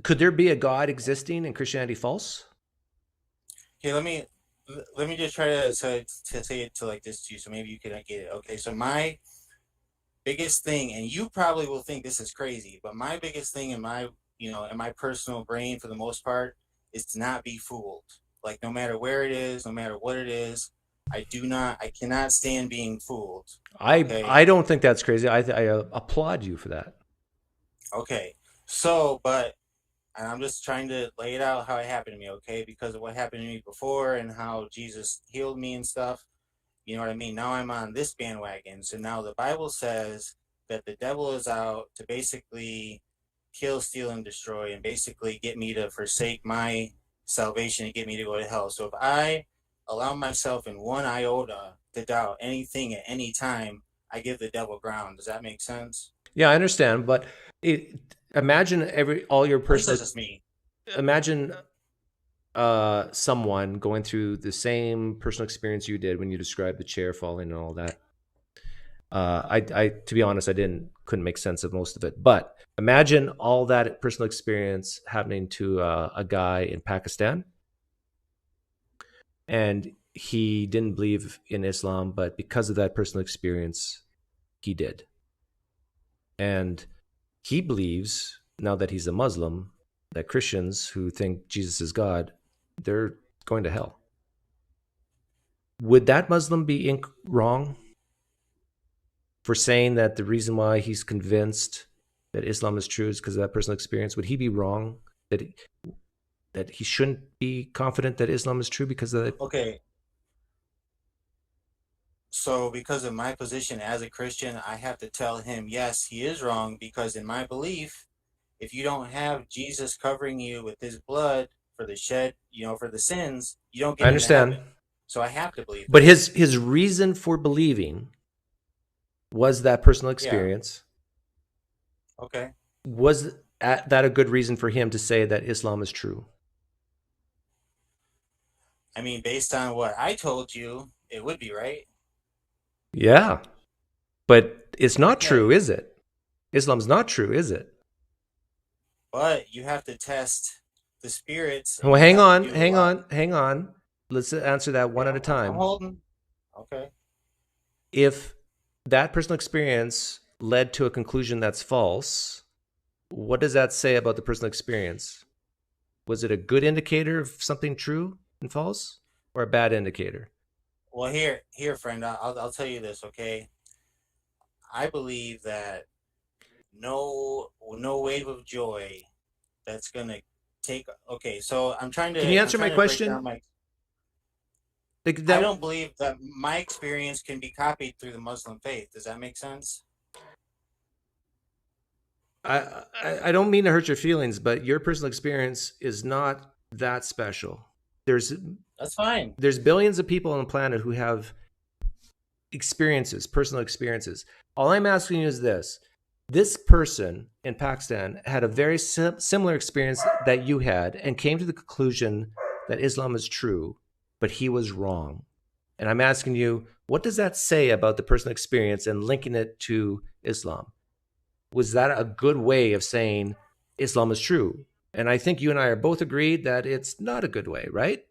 could there be a God existing and Christianity false? Okay, let me just try to say it to like this too, so maybe you can get it. Okay, so my biggest thing, and you probably will think this is crazy, but my biggest thing in my in my personal brain for the most part is to not be fooled. Like, no matter where it is, no matter what it is, I cannot stand being fooled. Okay? I don't think that's crazy. I applaud you for that. Okay, so and I'm just trying to lay it out how it happened to me, okay? Because of what happened to me before and how Jesus healed me and stuff. You know what I mean? Now I'm on this bandwagon. So now the Bible says that the devil is out to basically kill, steal, and destroy, and basically get me to forsake my salvation and get me to go to hell. So if I allow myself in one iota to doubt anything at any time, I give the devil ground. Does that make sense? Yeah, I understand, but imagine all your personal. This is me. Imagine someone going through the same personal experience you did when you described the chair falling and all that. I to be honest, couldn't make sense of most of it. But imagine all that personal experience happening to a guy in Pakistan, and he didn't believe in Islam, but because of that personal experience, he did. And he believes, now that he's a Muslim, that Christians who think Jesus is God, they're going to hell. Would that Muslim be wrong for saying that the reason why he's convinced that Islam is true is because of that personal experience? Would he be wrong that he shouldn't be confident that Islam is true because of that? Okay. So because of my position as a Christian, I have to tell him, yes, he is wrong, because in my belief, if you don't have Jesus covering you with his blood for the for the sins, you don't get I understand. into heaven. So I have to believe. But his reason for believing was that personal experience. Yeah. Okay. Was that a good reason for him to say that Islam is true? I mean, based on what I told you, it would be, right? Yeah. But it's not true, is it? Islam's not true, is it? But you have to test the spirits. Well, hang on. Let's answer that one at a time. I'm holding. Okay. If that personal experience led to a conclusion that's false, what does that say about the personal experience? Was it a good indicator of something true and false, or a bad indicator? Well, here, friend, I'll tell you this, okay? I believe that no wave of joy that's gonna take. Okay, so I'm trying to. Can you answer my question? I don't believe that my experience can be copied through the Muslim faith. Does that make sense? I don't mean to hurt your feelings, but your personal experience is not that special. That's fine. There's billions of people on the planet who have experiences, personal experiences. All I'm asking you is this. This person in Pakistan had a very similar experience that you had and came to the conclusion that Islam is true, but he was wrong. And I'm asking you, what does that say about the personal experience and linking it to Islam? Was that a good way of saying Islam is true? And I think you and I are both agreed that it's not a good way, right?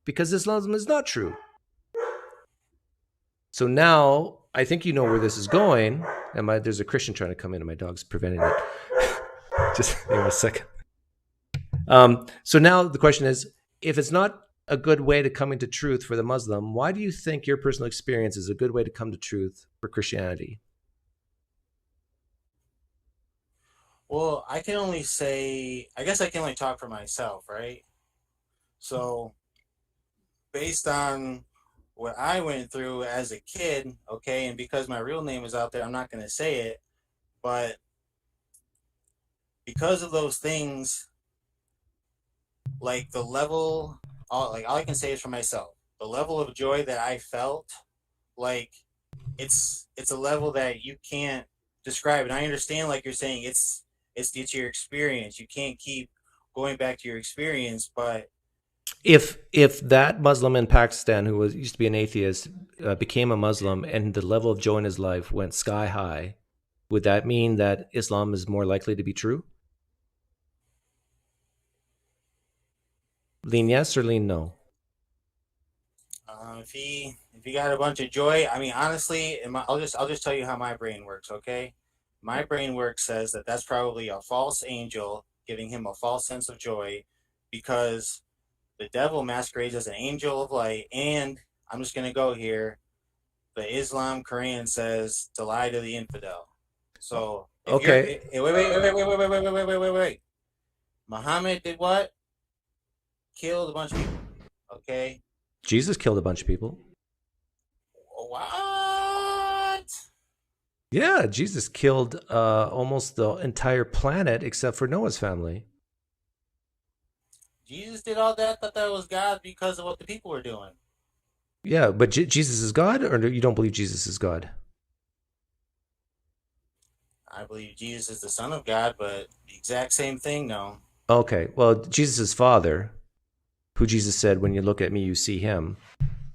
Because Islam is not true. So now I think you know where this is going. And there's a Christian trying to come in and my dog's preventing it. Just hang on a second. So now the question is, if it's not a good way to coming to truth for the Muslim, why do you think your personal experience is a good way to come to truth for Christianity? Well, I can only say, I guess I can only talk for myself, right? So, based on what I went through as a kid, okay, and because my real name is out there, I'm not going to say it, but because of those things, like the level, all I can say is for myself, the level of joy that I felt, like it's a level that you can't describe. And I understand, like you're saying, it's your experience. You can't keep going back to your experience, but if that Muslim in Pakistan who used to be an atheist became a Muslim and the level of joy in his life went sky high, would that mean that Islam is more likely to be true? Lean yes or lean no? If he got a bunch of joy, I mean, honestly, I'll just tell you how my brain works, okay? My brain work says that that's probably a false angel giving him a false sense of joy, because the devil masquerades as an angel of light, and I'm just gonna go here. The Islam Quran says to lie to the infidel. So okay, wait. Muhammad did what? Killed a bunch of people. Okay. Jesus killed a bunch of people. What? Yeah, Jesus killed almost the entire planet except for Noah's family. Jesus did all that? I thought that was God because of what the people were doing. Yeah, but Jesus is God, or you don't believe Jesus is God? I believe Jesus is the Son of God, but the exact same thing, no. Okay, well, Jesus' father, who Jesus said, when you look at me, you see him,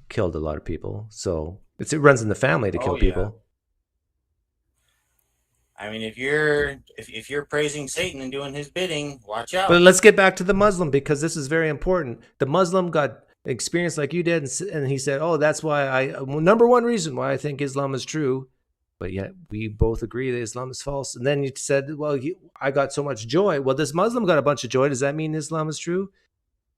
killed a lot of people. So it runs in the family to kill people. I mean, if you're praising Satan and doing his bidding, watch out. But let's get back to the Muslim, because this is very important. The Muslim got experience like you did, and he said, oh, that's why number one reason why I think Islam is true. But yet we both agree that Islam is false. And then you said, well, I got so much joy. Well, this Muslim got a bunch of joy. Does that mean Islam is true?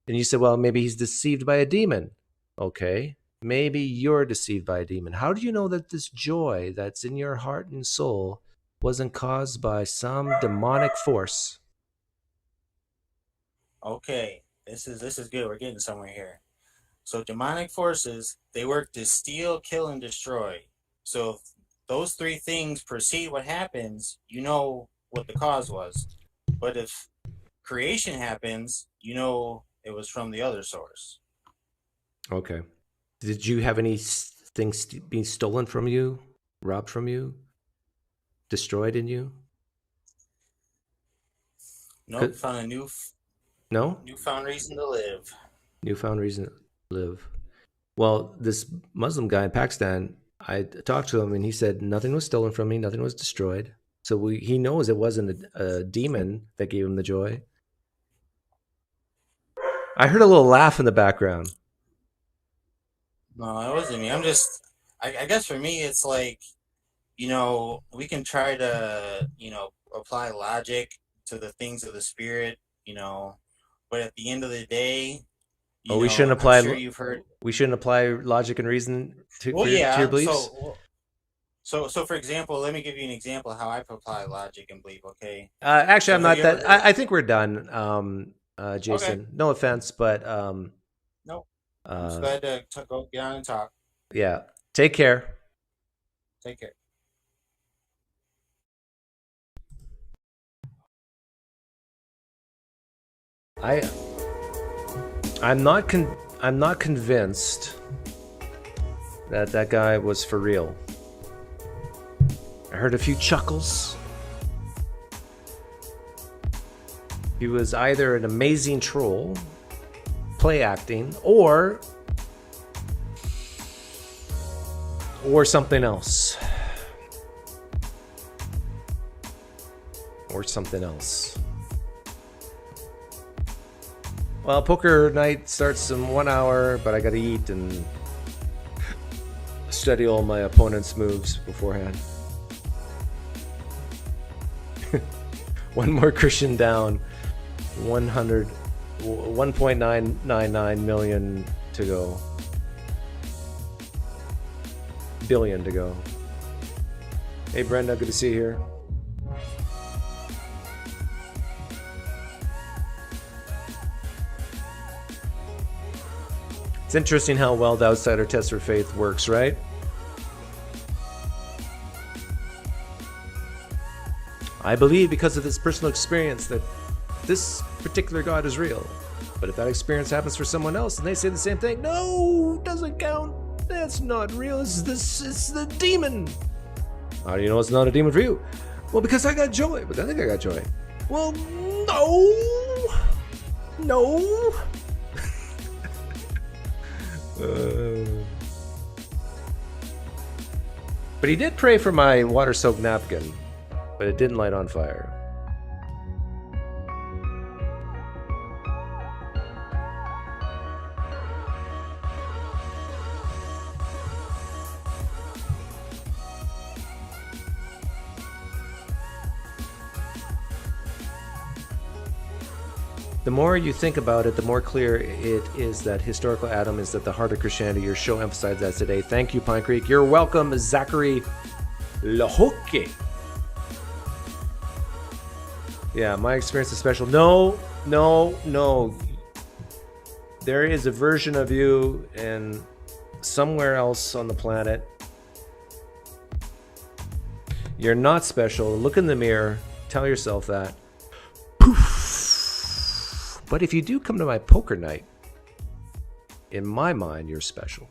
And you said, well, maybe he's deceived by a demon. Okay, maybe you're deceived by a demon. How do you know that this joy that's in your heart and soul wasn't caused by some demonic force? Okay, this is good. We're getting somewhere here. So demonic forces, they work to steal, kill, and destroy. So if those three things precede what happens, you know what the cause was. But if creation happens, you know it was from the other source. Okay. Did you have any things being stolen from you, robbed from you, destroyed in you? Nope, found a newfound reason to live. Newfound reason to live. Well, this Muslim guy in Pakistan, I talked to him and he said nothing was stolen from me, nothing was destroyed. So he knows it wasn't a demon that gave him the joy. I heard a little laugh in the background. No, it wasn't me. I guess for me, it's like, we can try to, apply logic to the things of the spirit, but at the end of the day, we shouldn't apply. I'm sure you've heard. We shouldn't apply logic and reason to your beliefs. So for example, let me give you an example of how I apply logic and belief. Okay. Actually, I'm not that. I think we're done, Jason. Okay. No offense, but nope. I'm just glad to go get on and talk. Yeah. Take care. Take care. I'm not convinced that guy was for real. I heard a few chuckles. He was either an amazing troll, play acting, or something else. Or something else. Well, poker night starts in 1 hour, but I gotta eat and study all my opponent's moves beforehand. One more Christian down. 100 1.999 million to go. Billion to go. Hey Brenda, good to see you here. It's interesting how well the outsider test for faith works, right? I believe because of this personal experience that this particular God is real. But if that experience happens for someone else and they say the same thing, no, doesn't count. That's not real. It's the demon. How do you know it's not a demon for you? Well, because I got joy. But I think I got joy. Well, no. But he did pray for my water-soaked napkin, but it didn't light on fire. The more you think about it, the more clear it is that historical Adam is at the heart of Christianity. Your show emphasized that today. Thank you, PineCreek. You're welcome, Zachary Lahoke. Yeah, my experience is special. No. There is a version of you and somewhere else on the planet. You're not special. Look in the mirror. Tell yourself that. But if you do come to my poker night, in my mind, you're special.